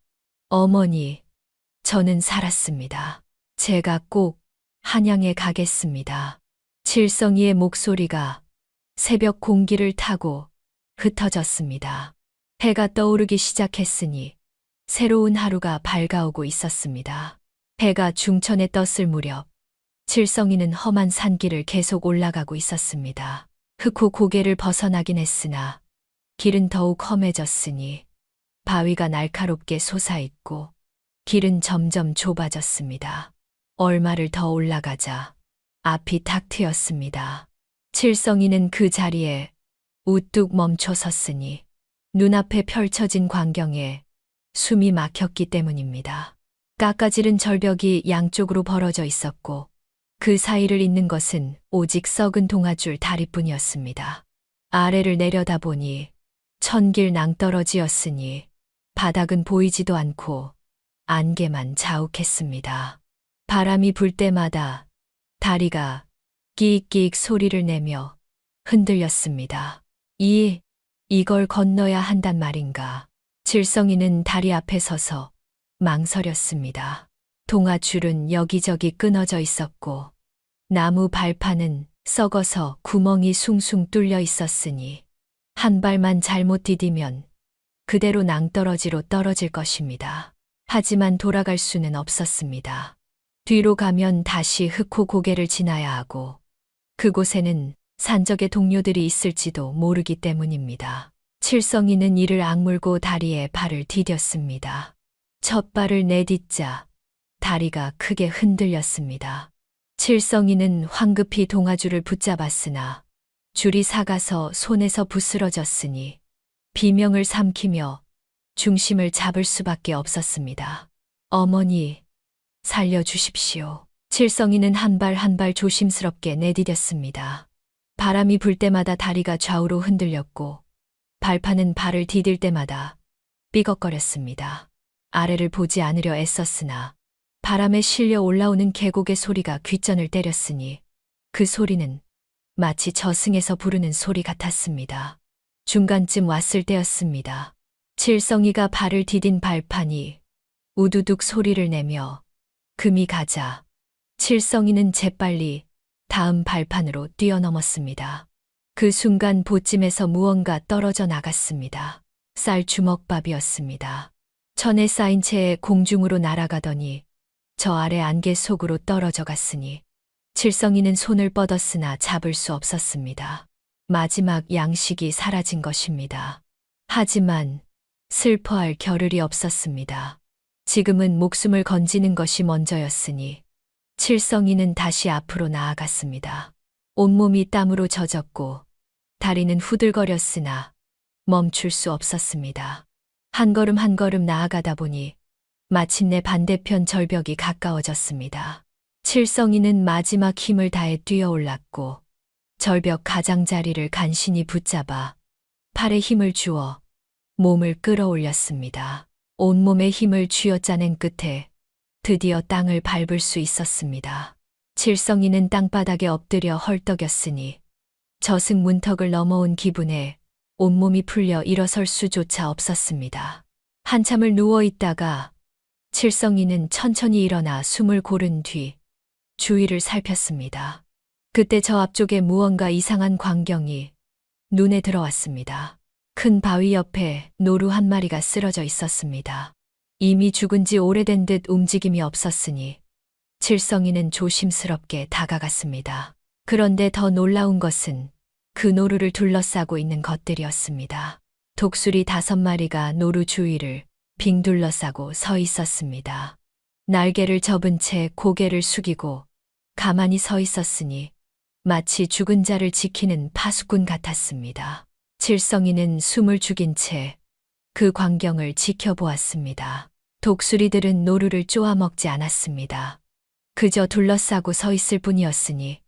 [SPEAKER 2] 어머니, 저는 살았습니다. 제가 꼭 한양에 가겠습니다. 칠성이의 목소리가 새벽 공기를 타고 흩어졌습니다. 해가 떠오르기 시작했으니 새로운 하루가 밝아오고 있었습니다. 해가 중천에 떴을 무렵 칠성이는 험한 산길을 계속 올라가고 있었습니다. 흑호 고개를 벗어나긴 했으나 길은 더욱 험해졌으니 바위가 날카롭게 솟아있고 길은 점점 좁아졌습니다. 얼마를 더 올라가자 앞이 탁 트였습니다. 칠성이는 그 자리에 우뚝 멈춰 섰으니 눈앞에 펼쳐진 광경에 숨이 막혔기 때문입니다. 깎아지른 절벽이 양쪽으로 벌어져 있었고 그 사이를 잇는 것은 오직 썩은 동아줄 다리뿐이었습니다. 아래를 내려다보니 천길 낭떠러지였으니 바닥은 보이지도 않고 안개만 자욱했습니다. 바람이 불 때마다 다리가 끼익끼익 소리를 내며 흔들렸습니다. 이걸 건너야 한단 말인가. 칠성이는 다리 앞에 서서 망설였습니다. 동아줄은 여기저기 끊어져 있었고 나무 발판은 썩어서 구멍이 숭숭 뚫려 있었으니 한 발만 잘못 디디면 그대로 낭떠러지로 떨어질 것입니다. 하지만 돌아갈 수는 없었습니다. 뒤로 가면 다시 흑호 고개를 지나야 하고 그곳에는 산적의 동료들이 있을지도 모르기 때문입니다. 칠성이는 이를 악물고 다리에 발을 디뎠습니다. 첫 발을 내딛자 다리가 크게 흔들렸습니다. 칠성이는 황급히 동아줄을 붙잡았으나 줄이 사가서 손에서 부스러졌으니 비명을 삼키며 중심을 잡을 수밖에 없었습니다. 어머니, 살려주십시오. 칠성이는 한 발 한 발 조심스럽게 내디뎠습니다. 바람이 불 때마다 다리가 좌우로 흔들렸고 발판은 발을 디딜 때마다 삐걱거렸습니다. 아래를 보지 않으려 애썼으나 바람에 실려 올라오는 계곡의 소리가 귓전을 때렸으니 그 소리는 마치 저승에서 부르는 소리 같았습니다. 중간쯤 왔을 때였습니다. 칠성이가 발을 디딘 발판이 우두둑 소리를 내며 금이 가자 칠성이는 재빨리 다음 발판으로 뛰어넘었습니다. 그 순간 보찜에서 무언가 떨어져 나갔습니다. 쌀 주먹밥이었습니다. 천에 쌓인 채 공중으로 날아가더니 저 아래 안개 속으로 떨어져 갔으니 칠성이는 손을 뻗었으나 잡을 수 없었습니다. 마지막 양식이 사라진 것입니다. 하지만 슬퍼할 겨를이 없었습니다. 지금은 목숨을 건지는 것이 먼저였으니 칠성이는 다시 앞으로 나아갔습니다. 온몸이 땀으로 젖었고 다리는 후들거렸으나 멈출 수 없었습니다. 한 걸음 한 걸음 나아가다 보니 마침내 반대편 절벽이 가까워졌습니다. 칠성이는 마지막 힘을 다해 뛰어올랐고 절벽 가장자리를 간신히 붙잡아 팔에 힘을 주어 몸을 끌어올렸습니다. 온몸에 힘을 쥐어짜낸 끝에 드디어 땅을 밟을 수 있었습니다. 칠성이는 땅바닥에 엎드려 헐떡였으니 저승 문턱을 넘어온 기분에 온몸이 풀려 일어설 수조차 없었습니다. 한참을 누워 있다가 칠성이는 천천히 일어나 숨을 고른 뒤 주위를 살폈습니다. 그때 저 앞쪽에 무언가 이상한 광경이 눈에 들어왔습니다. 큰 바위 옆에 노루 한 마리가 쓰러져 있었습니다. 이미 죽은 지 오래된 듯 움직임이 없었으니 칠성이는 조심스럽게 다가갔습니다. 그런데 더 놀라운 것은 그 노루를 둘러싸고 있는 것들이었습니다. 독수리 5마리가 노루 주위를 빙 둘러싸고 서 있었습니다. 날개를 접은 채 고개를 숙이고 가만히 서 있었으니 마치 죽은 자를 지키는 파수꾼 같았습니다. 칠성이는 숨을 죽인 채 그 광경을 지켜보았습니다. 독수리들은 노루를 쪼아먹지 않았습니다. 그저 둘러싸고 서 있을 뿐이었으니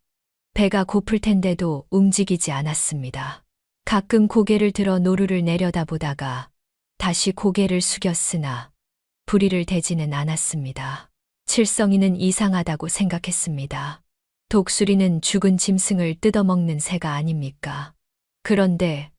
[SPEAKER 2] 배가 고플 텐데도 움직이지 않았습니다. 가끔 고개를 들어 노루를 내려다보다가 다시 고개를 숙였으나 부리를 대지는 않았습니다. 칠성이는 이상하다고 생각했습니다. 독수리는 죽은 짐승을 뜯어먹는 새가 아닙니까? 그런데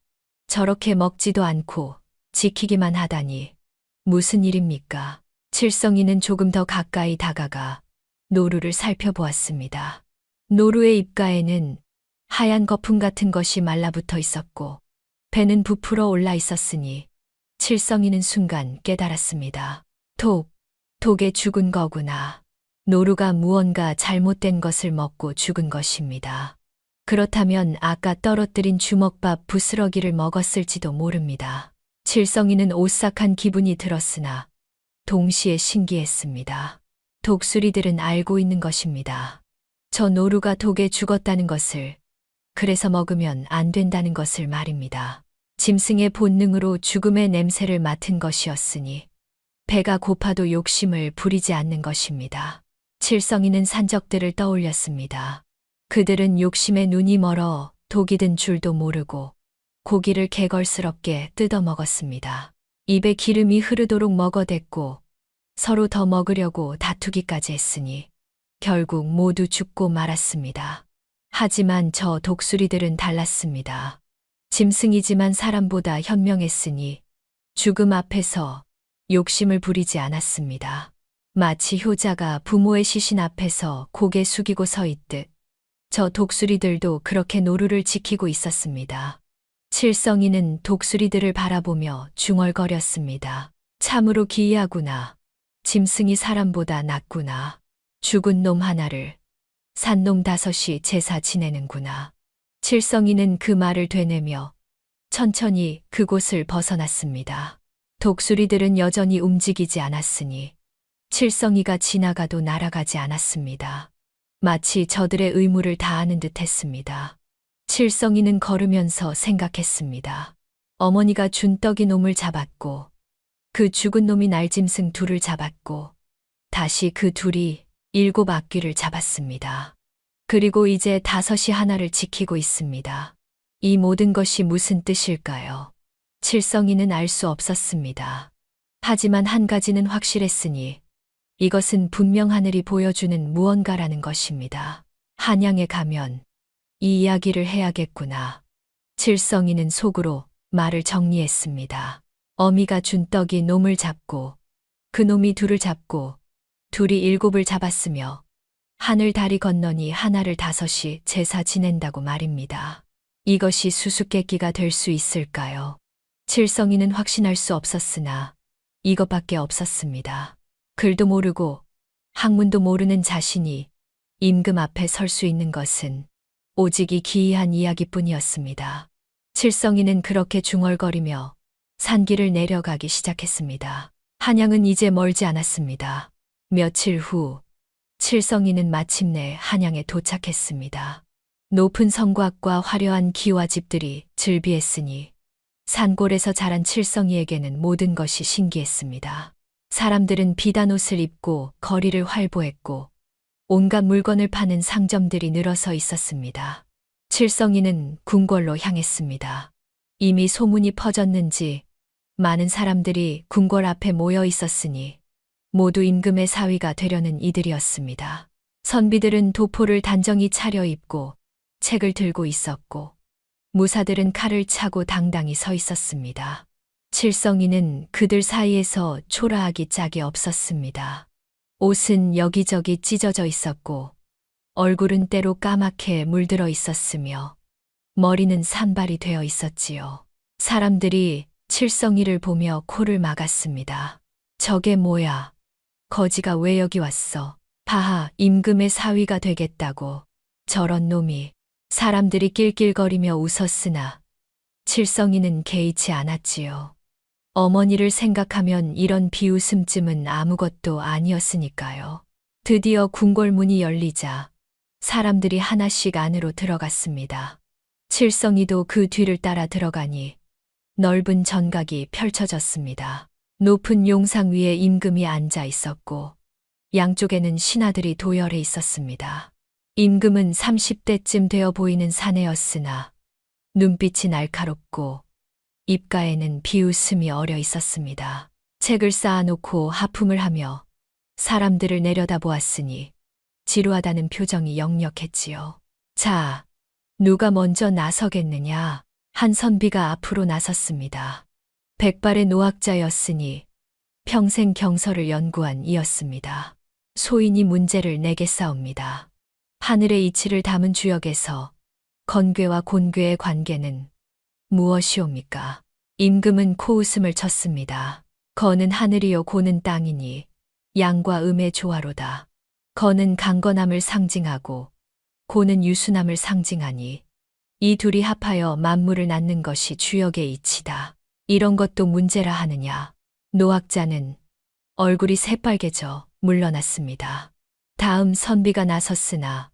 [SPEAKER 2] 저렇게 먹지도 않고 지키기만 하다니 무슨 일입니까? 칠성이는 조금 더 가까이 다가가 노루를 살펴보았습니다. 노루의 입가에는 하얀 거품 같은 것이 말라붙어 있었고 배는 부풀어 올라 있었으니 칠성이는 순간 깨달았습니다. 독에 죽은 거구나. 노루가 무언가 잘못된 것을 먹고 죽은 것입니다. 그렇다면 아까 떨어뜨린 주먹밥 부스러기를 먹었을지도 모릅니다. 칠성이는 오싹한 기분이 들었으나 동시에 신기했습니다. 독수리들은 알고 있는 것입니다. 저 노루가 독에 죽었다는 것을, 그래서 먹으면 안 된다는 것을 말입니다. 짐승의 본능으로 죽음의 냄새를 맡은 것이었으니 배가 고파도 욕심을 부리지 않는 것입니다. 칠성이는 산적들을 떠올렸습니다. 그들은 욕심에 눈이 멀어 독이 든 줄도 모르고 고기를 개걸스럽게 뜯어 먹었습니다. 입에 기름이 흐르도록 먹어댔고 서로 더 먹으려고 다투기까지 했으니 결국 모두 죽고 말았습니다. 하지만 저 독수리들은 달랐습니다. 짐승이지만 사람보다 현명했으니 죽음 앞에서 욕심을 부리지 않았습니다. 마치 효자가 부모의 시신 앞에서 고개 숙이고 서 있듯 저 독수리들도 그렇게 노루를 지키고 있었습니다. 칠성이는 독수리들을 바라보며 중얼거렸습니다. 참으로 기이하구나. 짐승이 사람보다 낫구나. 죽은 놈 하나를 산놈 5이 제사 지내는구나. 칠성이는 그 말을 되뇌며 천천히 그곳을 벗어났습니다. 독수리들은 여전히 움직이지 않았으니 칠성이가 지나가도 날아가지 않았습니다. 마치 저들의 의무를 다하는 듯 했습니다. 칠성이는 걸으면서 생각했습니다. 어머니가 준 떡이 놈을 잡았고 그 죽은 놈이 날짐승 2를 잡았고 다시 그 둘이 7 앞귀를 잡았습니다. 그리고 이제 5이 하나를 지키고 있습니다. 이 모든 것이 무슨 뜻일까요? 칠성이는 알 수 없었습니다. 하지만 한 가지는 확실했으니 이것은 분명 하늘이 보여주는 무언가라는 것입니다. 한양에 가면 이 이야기를 해야겠구나. 칠성이는 속으로 말을 정리했습니다. 어미가 준 떡이 놈을 잡고 그 놈이 2를 잡고 둘이 7을 잡았으며 하늘 다리 건너니 하나를 5이 제사 지낸다고 말입니다. 이것이 수수께끼가 될 수 있을까요? 칠성이는 확신할 수 없었으나 이것밖에 없었습니다. 글도 모르고 학문도 모르는 자신이 임금 앞에 설 수 있는 것은 오직 이 기이한 이야기뿐이었습니다. 칠성이는 그렇게 중얼거리며 산길을 내려가기 시작했습니다. 한양은 이제 멀지 않았습니다. 며칠 후 칠성이는 마침내 한양에 도착했습니다. 높은 성곽과 화려한 기와 집들이 즐비했으니 산골에서 자란 칠성이에게는 모든 것이 신기했습니다. 사람들은 비단 옷을 입고 거리를 활보했고 온갖 물건을 파는 상점들이 늘어서 있었습니다. 칠성이는 궁궐로 향했습니다. 이미 소문이 퍼졌는지 많은 사람들이 궁궐 앞에 모여 있었으니 모두 임금의 사위가 되려는 이들이었습니다. 선비들은 도포를 단정히 차려입고 책을 들고 있었고 무사들은 칼을 차고 당당히 서 있었습니다. 칠성이는 그들 사이에서 초라하기 짝이 없었습니다. 옷은 여기저기 찢어져 있었고 얼굴은 때로 까맣게 물들어 있었으며 머리는 산발이 되어 있었지요. 사람들이 칠성이를 보며 코를 막았습니다. 저게 뭐야? 거지가 왜 여기 왔어? 바하, 임금의 사위가 되겠다고. 저런 놈이. 사람들이 낄낄거리며 웃었으나 칠성이는 개의치 않았지요. 어머니를 생각하면 이런 비웃음쯤은 아무것도 아니었으니까요. 드디어 궁궐문이 열리자 사람들이 하나씩 안으로 들어갔습니다. 칠성이도 그 뒤를 따라 들어가니 넓은 전각이 펼쳐졌습니다. 높은 용상 위에 임금이 앉아 있었고 양쪽에는 신하들이 도열해 있었습니다. 임금은 30대쯤 되어 보이는 사내였으나 눈빛이 날카롭고 입가에는 비웃음이 어려 있었습니다. 책을 쌓아놓고 하품을 하며 사람들을 내려다보았으니 지루하다는 표정이 역력했지요. 자, 누가 먼저 나서겠느냐? 한 선비가 앞으로 나섰습니다. 백발의 노학자였으니 평생 경서를 연구한 이였습니다. 소인이 문제를 내겠사옵니다. 하늘의 이치를 담은 주역에서 건괴와 곤괴의 관계는 무엇이옵니까? 임금은 코웃음을 쳤습니다. 건은 하늘이요 고는 땅이니 양과 음의 조화로다. 건은 강건함을 상징하고 고는 유순함을 상징하니 이 둘이 합하여 만물을 낳는 것이 주역의 이치다. 이런 것도 문제라 하느냐. 노학자는 얼굴이 새빨개져 물러났습니다. 다음 선비가 나섰으나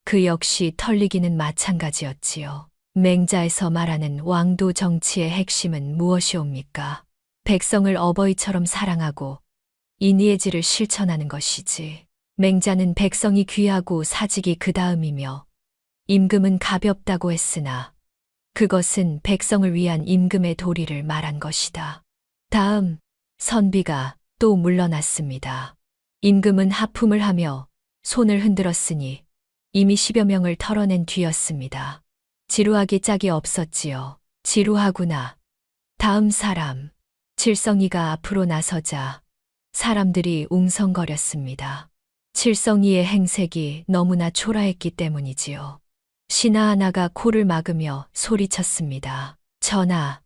[SPEAKER 2] 그 역시 털리기는 마찬가지였지요. 맹자에서 말하는 왕도 정치의 핵심은 무엇이옵니까? 백성을 어버이처럼 사랑하고 인의의 질을 실천하는 것이지. 맹자는 백성이 귀하고 사직이 그 다음이며 임금은 가볍다고 했으나 그것은 백성을 위한 임금의 도리를 말한 것이다. 다음 선비가 또 물러났습니다. 임금은 하품을 하며 손을 흔들었으니 이미 10여 명을 털어낸 뒤였습니다. 지루하기 짝이 없었지요. 지루하구나. 다음 사람. 칠성이가 앞으로 나서자 사람들이 웅성거렸습니다. 칠성이의 행색이 너무나 초라했기 때문이지요. 신하 하나가 코를 막으며 소리쳤습니다. 전하,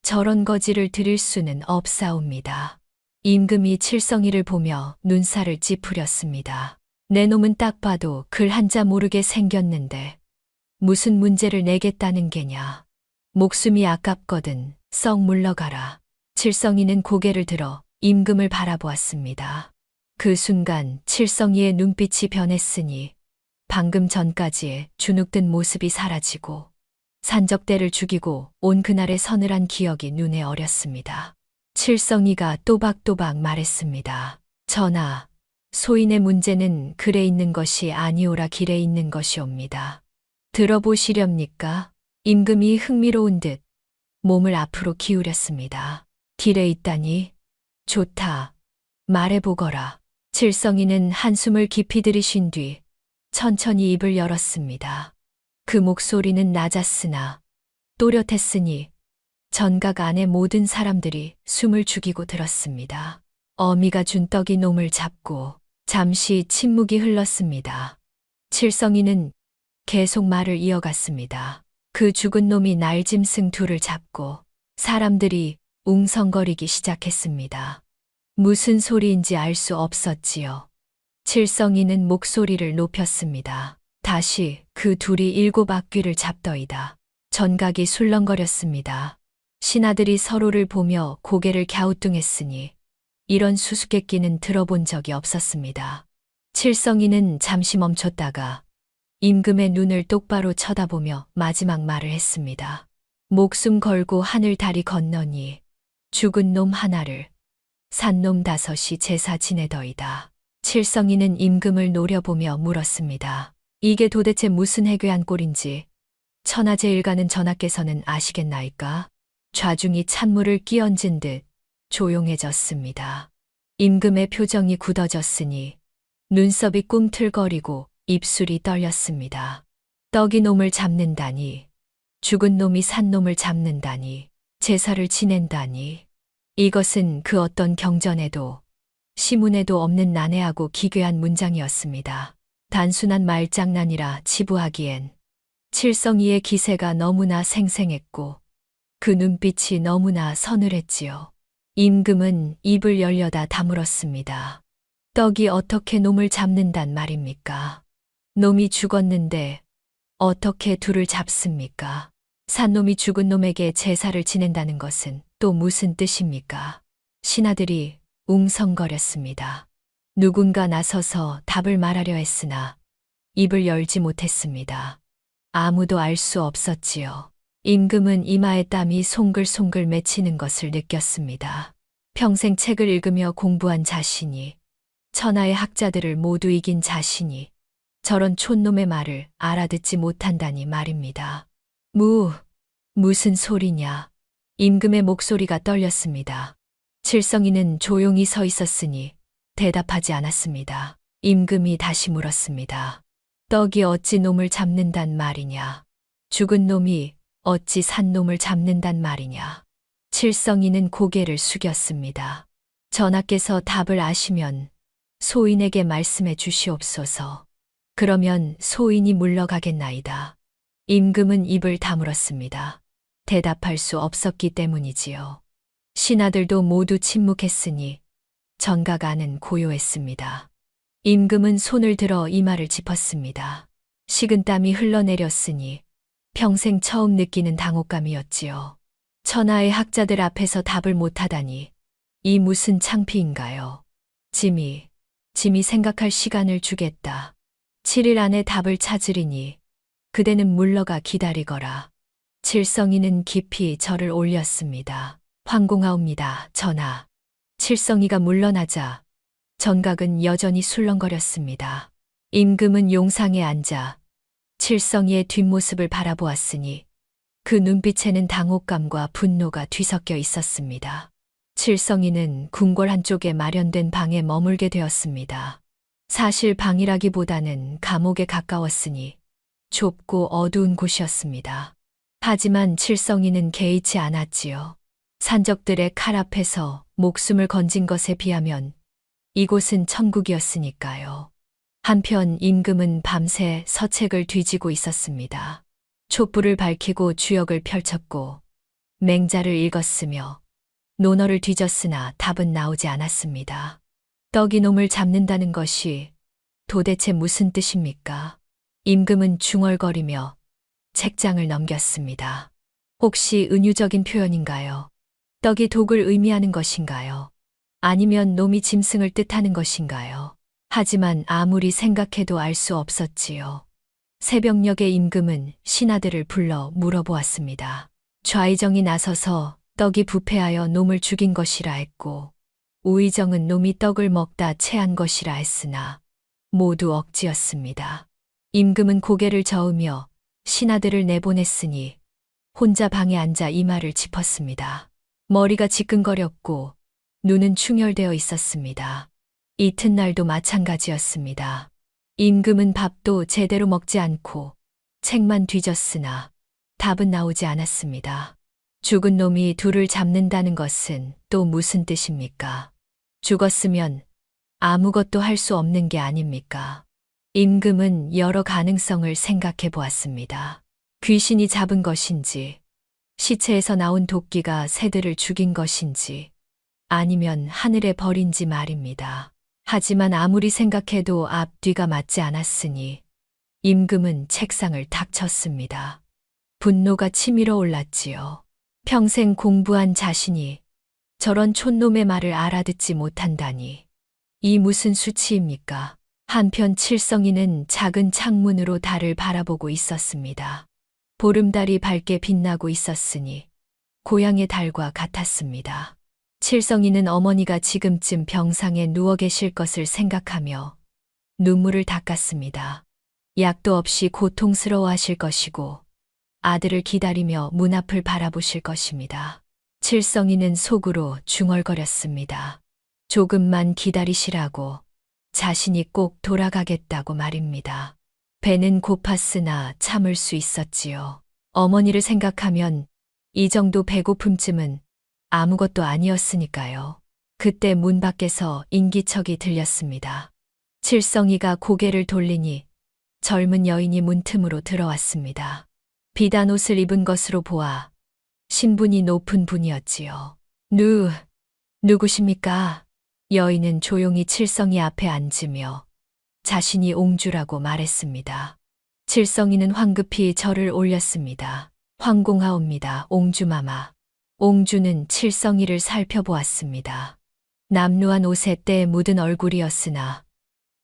[SPEAKER 2] 저런 거지를 드릴 수는 없사옵니다. 임금이 칠성이를 보며 눈살을 찌푸렸습니다. 내 놈은 딱 봐도 글 한자 모르게 생겼는데 무슨 문제를 내겠다는 게냐. 목숨이 아깝거든 썩 물러가라. 칠성이는 고개를 들어 임금을 바라보았습니다. 그 순간 칠성이의 눈빛이 변했으니 방금 전까지의 주눅든 모습이 사라지고 산적대를 죽이고 온 그날의 서늘한 기억이 눈에 어렸습니다. 칠성이가 또박또박 말했습니다. 전하, 소인의 문제는 글에 있는 것이 아니오라 길에 있는 것이옵니다. 들어보시렵니까? 임금이 흥미로운 듯 몸을 앞으로 기울였습니다. 길에 있다니? 좋다. 말해보거라. 칠성이는 한숨을 깊이 들이쉰 뒤 천천히 입을 열었습니다. 그 목소리는 낮았으나 또렷했으니 전각 안의 모든 사람들이 숨을 죽이고 들었습니다. 어미가 준 떡이 놈을 잡고 잠시 침묵이 흘렀습니다. 칠성이는 계속 말을 이어갔습니다. 그 죽은 놈이 날짐승 둘을 잡고 사람들이 웅성거리기 시작했습니다. 무슨 소리인지 알 수 없었지요. 칠성이는 목소리를 높였습니다. 다시 그 둘이 7앞귀를 잡더이다. 전각이 술렁거렸습니다. 신하들이 서로를 보며 고개를 갸우뚱했으니 이런 수수께끼는 들어본 적이 없었습니다. 칠성이는 잠시 멈췄다가 임금의 눈을 똑바로 쳐다보며 마지막 말을 했습니다. 목숨 걸고 하늘 다리 건너니 죽은 놈 하나를 산 놈 5이 제사 지내더이다. 칠성이는 임금을 노려보며 물었습니다. 이게 도대체 무슨 해괴한 꼴인지 천하제일가는 전하께서는 아시겠나이까? 좌중이 찬물을 끼얹은 듯 조용해졌습니다. 임금의 표정이 굳어졌으니 눈썹이 꿈틀거리고 입술이 떨렸습니다. 떡이 놈을 잡는다니, 죽은 놈이 산 놈을 잡는다니, 제사를 지낸다니. 이것은 그 어떤 경전에도 시문에도 없는 난해하고 기괴한 문장이었습니다. 단순한 말장난이라 치부하기엔 칠성이의 기세가 너무나 생생했고 그 눈빛이 너무나 서늘했지요. 임금은 입을 열려다 다물었습니다. 떡이 어떻게 놈을 잡는단 말입니까? 놈이 죽었는데 어떻게 둘을 잡습니까? 산 놈이 죽은 놈에게 제사를 지낸다는 것은 또 무슨 뜻입니까? 신하들이 웅성거렸습니다. 누군가 나서서 답을 말하려 했으나 입을 열지 못했습니다. 아무도 알 수 없었지요. 임금은 이마에 땀이 송글송글 맺히는 것을 느꼈습니다. 평생 책을 읽으며 공부한 자신이, 천하의 학자들을 모두 이긴 자신이 저런 촌놈의 말을 알아듣지 못한다니 말입니다. 무슨 소리냐? 임금의 목소리가 떨렸습니다. 칠성이는 조용히 서 있었으니 대답하지 않았습니다. 임금이 다시 물었습니다. 떡이 어찌 놈을 잡는단 말이냐? 죽은 놈이 어찌 산 놈을 잡는단 말이냐? 칠성이는 고개를 숙였습니다. 전하께서 답을 아시면 소인에게 말씀해 주시옵소서. 그러면 소인이 물러가겠나이다. 임금은 입을 다물었습니다. 대답할 수 없었기 때문이지요. 신하들도 모두 침묵했으니 전가가는 고요했습니다. 임금은 손을 들어 이마를 짚었습니다. 식은땀이 흘러내렸으니 평생 처음 느끼는 당혹감이었지요. 천하의 학자들 앞에서 답을 못하다니 이 무슨 창피인가요? 짐이 생각할 시간을 주겠다. 7일 안에 답을 찾으리니 그대는 물러가 기다리거라. 칠성이는 깊이 절을 올렸습니다. 황공하옵니다, 전하. 칠성이가 물러나자 전각은 여전히 술렁거렸습니다. 임금은 용상에 앉아 칠성이의 뒷모습을 바라보았으니 그 눈빛에는 당혹감과 분노가 뒤섞여 있었습니다. 칠성이는 궁궐 한쪽에 마련된 방에 머물게 되었습니다. 사실 방이라기보다는 감옥에 가까웠으니 좁고 어두운 곳이었습니다. 하지만 칠성이는 개의치 않았지요. 산적들의 칼 앞에서 목숨을 건진 것에 비하면 이곳은 천국이었으니까요. 한편 임금은 밤새 서책을 뒤지고 있었습니다. 촛불을 밝히고 주역을 펼쳤고 맹자를 읽었으며 논어를 뒤졌으나 답은 나오지 않았습니다. 떡이 놈을 잡는다는 것이 도대체 무슨 뜻입니까? 임금은 중얼거리며 책장을 넘겼습니다. 혹시 은유적인 표현인가요? 떡이 독을 의미하는 것인가요? 아니면 놈이 짐승을 뜻하는 것인가요? 하지만 아무리 생각해도 알 수 없었지요. 새벽녘에 임금은 신하들을 불러 물어보았습니다. 좌의정이 나서서 떡이 부패하여 놈을 죽인 것이라 했고 우의정은 놈이 떡을 먹다 체한 것이라 했으나 모두 억지였습니다. 임금은 고개를 저으며 신하들을 내보냈으니 혼자 방에 앉아 이마를 짚었습니다. 머리가 지끈거렸고 눈은 충혈되어 있었습니다. 이튿날도 마찬가지였습니다. 임금은 밥도 제대로 먹지 않고 책만 뒤졌으나 답은 나오지 않았습니다. 죽은 놈이 둘을 잡는다는 것은 또 무슨 뜻입니까? 죽었으면 아무것도 할 수 없는 게 아닙니까? 임금은 여러 가능성을 생각해 보았습니다. 귀신이 잡은 것인지, 시체에서 나온 도끼가 새들을 죽인 것인지, 아니면 하늘에 버린지 말입니다. 하지만 아무리 생각해도 앞뒤가 맞지 않았으니 임금은 책상을 탁 쳤습니다. 분노가 치밀어 올랐지요. 평생 공부한 자신이 저런 촌놈의 말을 알아듣지 못한다니. 이 무슨 수치입니까? 한편 칠성이는 작은 창문으로 달을 바라보고 있었습니다. 보름달이 밝게 빛나고 있었으니 고향의 달과 같았습니다. 칠성이는 어머니가 지금쯤 병상에 누워 계실 것을 생각하며 눈물을 닦았습니다. 약도 없이 고통스러워 하실 것이고 아들을 기다리며 문 앞을 바라보실 것입니다. 칠성이는 속으로 중얼거렸습니다. 조금만 기다리시라고, 자신이 꼭 돌아가겠다고 말입니다. 배는 고팠으나 참을 수 있었지요. 어머니를 생각하면 이 정도 배고픔쯤은 아무것도 아니었으니까요. 그때 문 밖에서 인기척이 들렸습니다. 칠성이가 고개를 돌리니 젊은 여인이 문틈으로 들어왔습니다. 비단 옷을 입은 것으로 보아 신분이 높은 분이었지요. 누구십니까? 여인은 조용히 칠성이 앞에 앉으며 자신이 옹주라고 말했습니다. 칠성이는 황급히 절을 올렸습니다. 황공하옵니다, 옹주마마. 옹주는 칠성이를 살펴보았습니다. 남루한 옷에 때 묻은 얼굴이었으나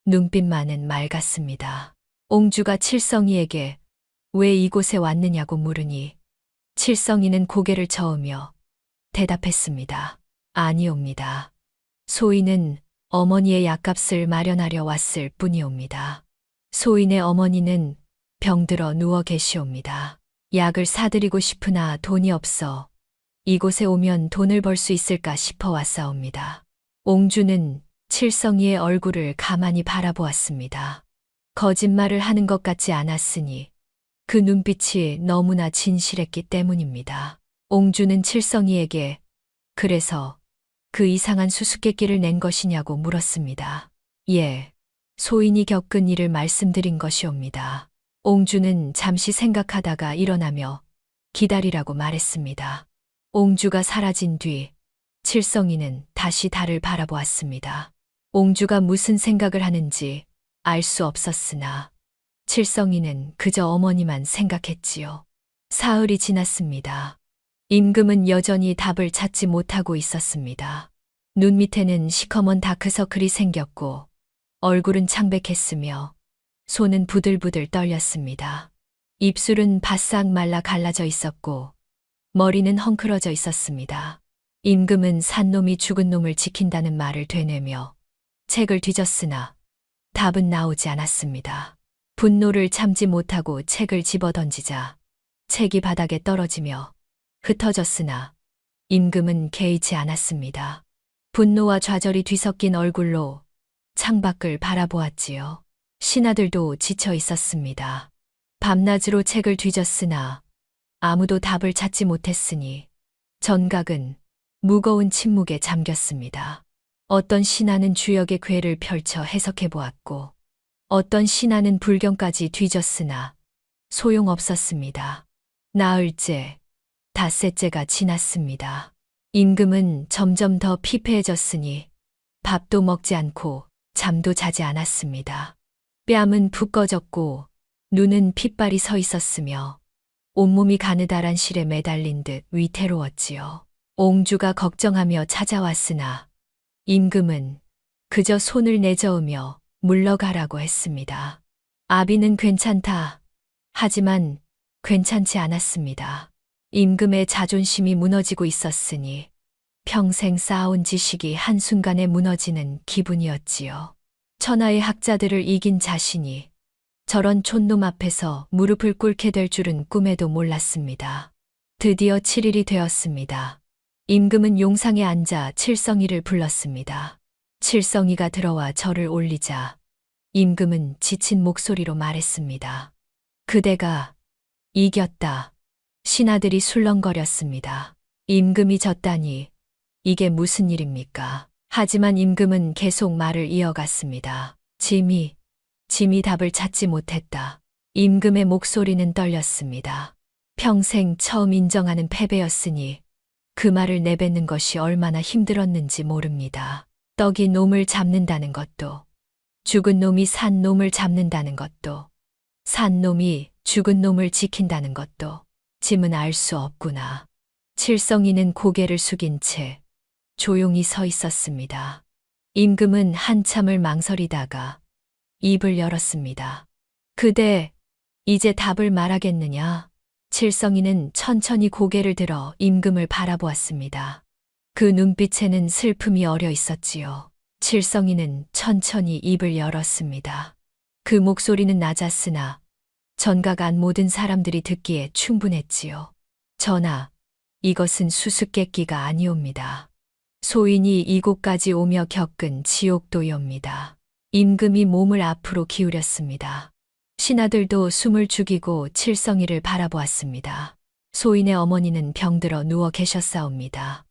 [SPEAKER 2] 눈빛만은 맑았습니다. 옹주가 칠성이에게 왜 이곳에 왔느냐고 물으니 칠성이는 고개를 저으며 대답했습니다. 아니옵니다. 소인은 어머니의 약값을 마련하려 왔을 뿐이옵니다. 소인의 어머니는 병들어 누워 계시옵니다. 약을 사드리고 싶으나 돈이 없어 이곳에 오면 돈을 벌 수 있을까 싶어 왔사옵니다. 옹주는 칠성이의 얼굴을 가만히 바라보았습니다. 거짓말을 하는 것 같지 않았으니 그 눈빛이 너무나 진실했기 때문입니다. 옹주는 칠성이에게 그래서 그 이상한 수수께끼를 낸 것이냐고 물었습니다. 예, 소인이 겪은 일을 말씀드린 것이옵니다. 옹주는 잠시 생각하다가 일어나며 기다리라고 말했습니다. 옹주가 사라진 뒤 칠성이는 다시 달을 바라보았습니다. 옹주가 무슨 생각을 하는지 알 수 없었으나 칠성이는 그저 어머니만 생각했지요. 사흘이 지났습니다. 임금은 여전히 답을 찾지 못하고 있었습니다. 눈 밑에는 시커먼 다크서클이 생겼고 얼굴은 창백했으며 손은 부들부들 떨렸습니다. 입술은 바싹 말라 갈라져 있었고 머리는 헝클어져 있었습니다. 임금은 산 놈이 죽은 놈을 지킨다는 말을 되뇌며 책을 뒤졌으나 답은 나오지 않았습니다. 분노를 참지 못하고 책을 집어던지자 책이 바닥에 떨어지며 흩어졌으나 임금은 개의치 않았습니다. 분노와 좌절이 뒤섞인 얼굴로 창밖을 바라보았지요. 신하들도 지쳐 있었습니다. 밤낮으로 책을 뒤졌으나 아무도 답을 찾지 못했으니 전각은 무거운 침묵에 잠겼습니다. 어떤 신하는 주역의 궤를 펼쳐 해석해 보았고 어떤 신하는 불경까지 뒤졌으나 소용없었습니다. 나흘째, 닷새째가 지났습니다. 임금은 점점 더 피폐해졌으니 밥도 먹지 않고 잠도 자지 않았습니다. 뺨은 푹 꺼졌고 눈은 핏발이 서 있었으며 온몸이 가느다란 실에 매달린 듯 위태로웠지요. 옹주가 걱정하며 찾아왔으나 임금은 그저 손을 내저으며 물러가라고 했습니다. 아비는 괜찮다. 하지만 괜찮지 않았습니다. 임금의 자존심이 무너지고 있었으니 평생 쌓아온 지식이 한순간에 무너지는 기분이었지요. 천하의 학자들을 이긴 자신이 저런 촌놈 앞에서 무릎을 꿇게 될 줄은 꿈에도 몰랐습니다. 드디어 7일이 되었습니다. 임금은 용상에 앉아 칠성이를 불렀습니다. 칠성이가 들어와 절을 올리자 임금은 지친 목소리로 말했습니다. 그대가 이겼다. 신하들이 술렁거렸습니다. 임금이 졌다니 이게 무슨 일입니까? 하지만 임금은 계속 말을 이어갔습니다. 짐이 답을 찾지 못했다. 임금의 목소리는 떨렸습니다. 평생 처음 인정하는 패배였으니 그 말을 내뱉는 것이 얼마나 힘들었는지 모릅니다. 떡이 놈을 잡는다는 것도, 죽은 놈이 산 놈을 잡는다는 것도 산 놈이 죽은 놈을 지킨다는 것도 짐은 알 수 없구나. 칠성이는 고개를 숙인 채 조용히 서 있었습니다. 임금은 한참을 망설이다가 입을 열었습니다. 그대, 이제 답을 말하겠느냐? 칠성이는 천천히 고개를 들어 임금을 바라보았습니다. 그 눈빛에는 슬픔이 어려 있었지요. 칠성이는 천천히 입을 열었습니다. 그 목소리는 낮았으나 전각 안 모든 사람들이 듣기에 충분했지요. 전하, 이것은 수수께끼가 아니옵니다. 소인이 이곳까지 오며 겪은 지옥도이옵니다. 임금이 몸을 앞으로 기울였습니다. 신하들도 숨을 죽이고 칠성이를 바라보았습니다. 소인의 어머니는 병들어 누워 계셨사옵니다.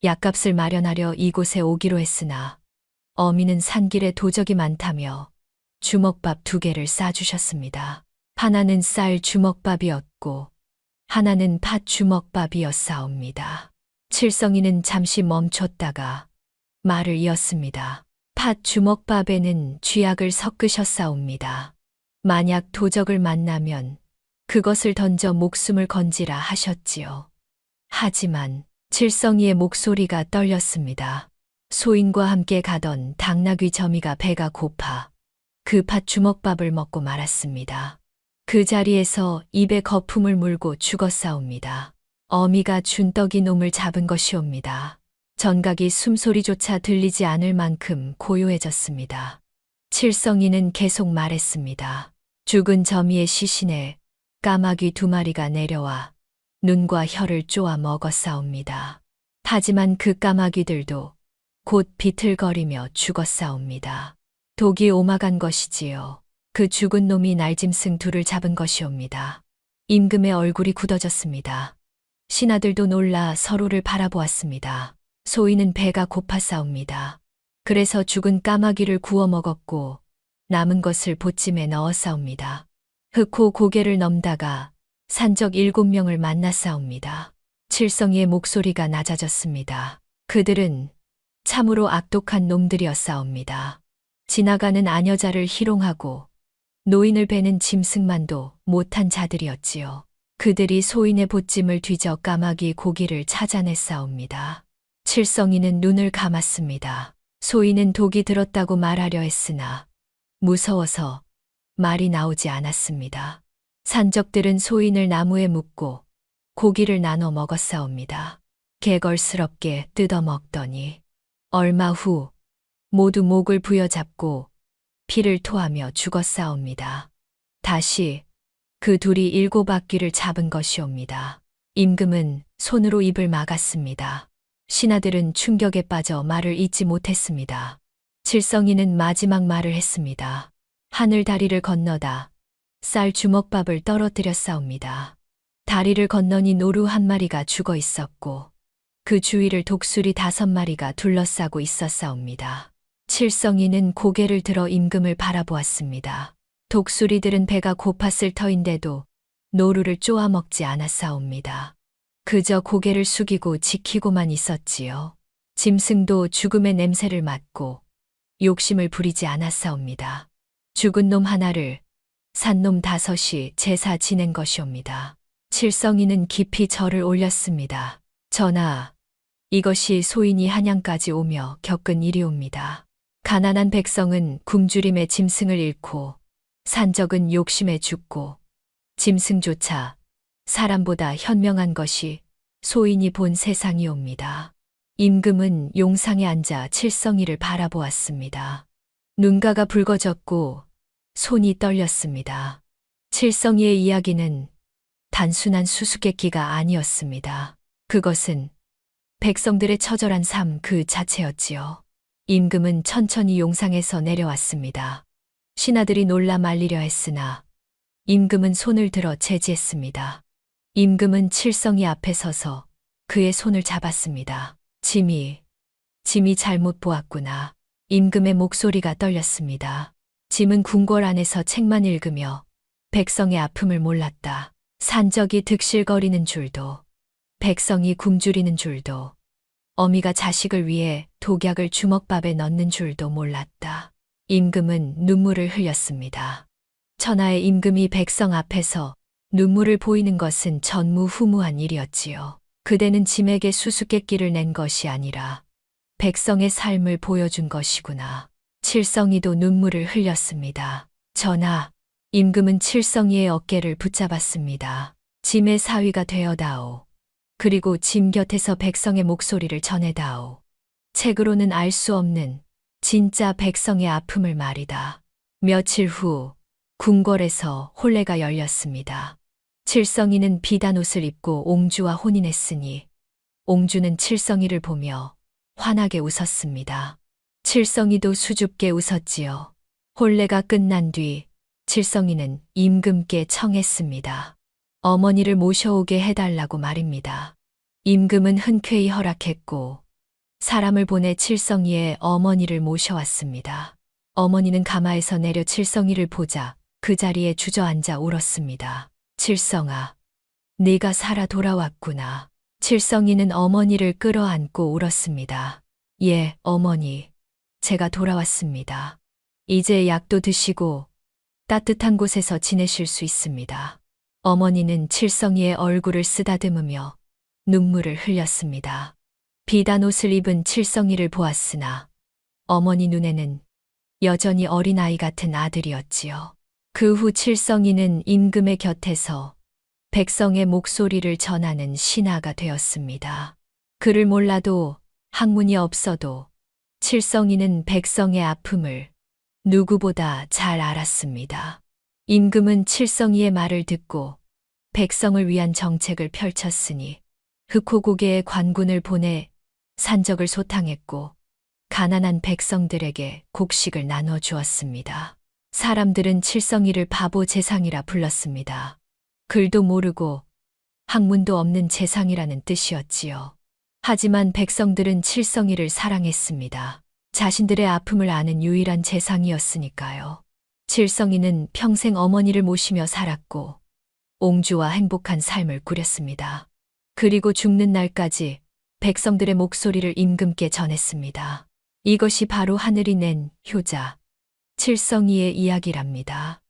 [SPEAKER 2] 약값을 마련하려 이곳에 오기로 했으나 어미는 산길에 도적이 많다며 주먹밥 2개를 싸주셨습니다. 하나는 쌀 주먹밥이었고 하나는 팥 주먹밥이었사옵니다. 칠성이는 잠시 멈췄다가 말을 이었습니다. 팥 주먹밥에는 쥐약을 섞으셨사옵니다. 만약 도적을 만나면 그것을 던져 목숨을 건지라 하셨지요. 하지만 칠성이의 목소리가 떨렸습니다. 소인과 함께 가던 당나귀 저미가 배가 고파 그 팥 주먹밥을 먹고 말았습니다. 그 자리에서 입에 거품을 물고 죽었사옵니다. 어미가 준 떡이 놈을 잡은 것이옵니다. 전각이 숨소리조차 들리지 않을 만큼 고요해졌습니다. 칠성이는 계속 말했습니다. 죽은 저미의 시신에 까마귀 2마리가 내려와 눈과 혀를 쪼아 먹었사옵니다. 하지만 그 까마귀들도 곧 비틀거리며 죽었사옵니다. 독이 오마간 것이지요. 그 죽은 놈이 날짐승 2를 잡은 것이옵니다. 임금의 얼굴이 굳어졌습니다. 신하들도 놀라 서로를 바라보았습니다. 소인은 배가 고팠사옵니다. 그래서 죽은 까마귀를 구워 먹었고 남은 것을 보찜에 넣었사옵니다. 흑호 고개를 넘다가 산적 7명을 만났사옵니다. 칠성이의 목소리가 낮아졌습니다. 그들은 참으로 악독한 놈들이었사옵니다. 지나가는 아녀자를 희롱하고 노인을 베는 짐승만도 못한 자들이었지요. 그들이 소인의 보찜을 뒤져 까마귀 고기를 찾아냈사옵니다. 칠성이는 눈을 감았습니다. 소인은 독이 들었다고 말하려 했으나 무서워서 말이 나오지 않았습니다. 산적들은 소인을 나무에 묶고 고기를 나눠 먹었사옵니다. 개걸스럽게 뜯어먹더니 얼마 후 모두 목을 부여잡고 피를 토하며 죽었사옵니다. 다시 그 둘이 7바퀴를 잡은 것이옵니다. 임금은 손으로 입을 막았습니다. 신하들은 충격에 빠져 말을 잇지 못했습니다. 칠성이는 마지막 말을 했습니다. 하늘 다리를 건너다 쌀 주먹밥을 떨어뜨렸사옵니다. 다리를 건너니 노루 1마리가 죽어 있었고 그 주위를 독수리 5마리가 둘러싸고 있었사옵니다. 칠성이는 고개를 들어 임금을 바라보았습니다. 독수리들은 배가 고팠을 터인데도 노루를 쪼아 먹지 않았사옵니다. 그저 고개를 숙이고 지키고만 있었지요. 짐승도 죽음의 냄새를 맡고 욕심을 부리지 않았사옵니다. 죽은 놈 하나를 산 놈 5이 제사 지낸 것이옵니다. 칠성이는 깊이 절을 올렸습니다. 전하, 이것이 소인이 한양까지 오며 겪은 일이옵니다. 가난한 백성은 굶주림에 짐승을 잃고 산적은 욕심에 죽고 짐승조차 사람보다 현명한 것이 소인이 본 세상이옵니다. 임금은 용상에 앉아 칠성이를 바라보았습니다. 눈가가 붉어졌고 손이 떨렸습니다. 칠성이의 이야기는 단순한 수수께끼가 아니었습니다. 그것은 백성들의 처절한 삶 그 자체였지요. 임금은 천천히 용상에서 내려왔습니다. 신하들이 놀라 말리려 했으나 임금은 손을 들어 제지했습니다. 임금은 칠성이 앞에 서서 그의 손을 잡았습니다. 짐이 잘못 보았구나. 임금의 목소리가 떨렸습니다. 짐은 궁궐 안에서 책만 읽으며 백성의 아픔을 몰랐다. 산적이 득실거리는 줄도, 백성이 굶주리는 줄도, 어미가 자식을 위해 독약을 주먹밥에 넣는 줄도 몰랐다. 임금은 눈물을 흘렸습니다. 천하의 임금이 백성 앞에서 눈물을 보이는 것은 전무후무한 일이었지요. 그대는 짐에게 수수께끼를 낸 것이 아니라 백성의 삶을 보여준 것이구나. 칠성이도 눈물을 흘렸습니다. 전하, 임금은 칠성이의 어깨를 붙잡았습니다. 짐의 사위가 되어다오. 그리고 짐 곁에서 백성의 목소리를 전해다오. 책으로는 알 수 없는 진짜 백성의 아픔을 말이다. 며칠 후 궁궐에서 혼례가 열렸습니다. 칠성이는 비단옷을 입고 옹주와 혼인했으니 옹주는 칠성이를 보며 환하게 웃었습니다. 칠성이도 수줍게 웃었지요. 혼례가 끝난 뒤 칠성이는 임금께 청했습니다. 어머니를 모셔오게 해달라고 말입니다. 임금은 흔쾌히 허락했고 사람을 보내 칠성이의 어머니를 모셔왔습니다. 어머니는 가마에서 내려 칠성이를 보자 그 자리에 주저앉아 울었습니다. 칠성아, 네가 살아 돌아왔구나. 칠성이는 어머니를 끌어안고 울었습니다. 예, 어머니, 제가 돌아왔습니다. 이제 약도 드시고 따뜻한 곳에서 지내실 수 있습니다. 어머니는 칠성이의 얼굴을 쓰다듬으며 눈물을 흘렸습니다. 비단 옷을 입은 칠성이를 보았으나 어머니 눈에는 여전히 어린아이 같은 아들이었지요. 그 후 칠성이는 임금의 곁에서 백성의 목소리를 전하는 신하가 되었습니다. 그를 몰라도 학문이 없어도 칠성이는 백성의 아픔을 누구보다 잘 알았습니다. 임금은 칠성이의 말을 듣고 백성을 위한 정책을 펼쳤으니 흑호고개의 관군을 보내 산적을 소탕했고 가난한 백성들에게 곡식을 나눠 주었습니다. 사람들은 칠성이를 바보 재상이라 불렀습니다. 글도 모르고 학문도 없는 재상이라는 뜻이었지요. 하지만 백성들은 칠성이를 사랑했습니다. 자신들의 아픔을 아는 유일한 재상이었으니까요. 칠성이는 평생 어머니를 모시며 살았고 옹주와 행복한 삶을 꾸렸습니다. 그리고 죽는 날까지 백성들의 목소리를 임금께 전했습니다. 이것이 바로 하늘이 낸 효자 칠성이의 이야기랍니다.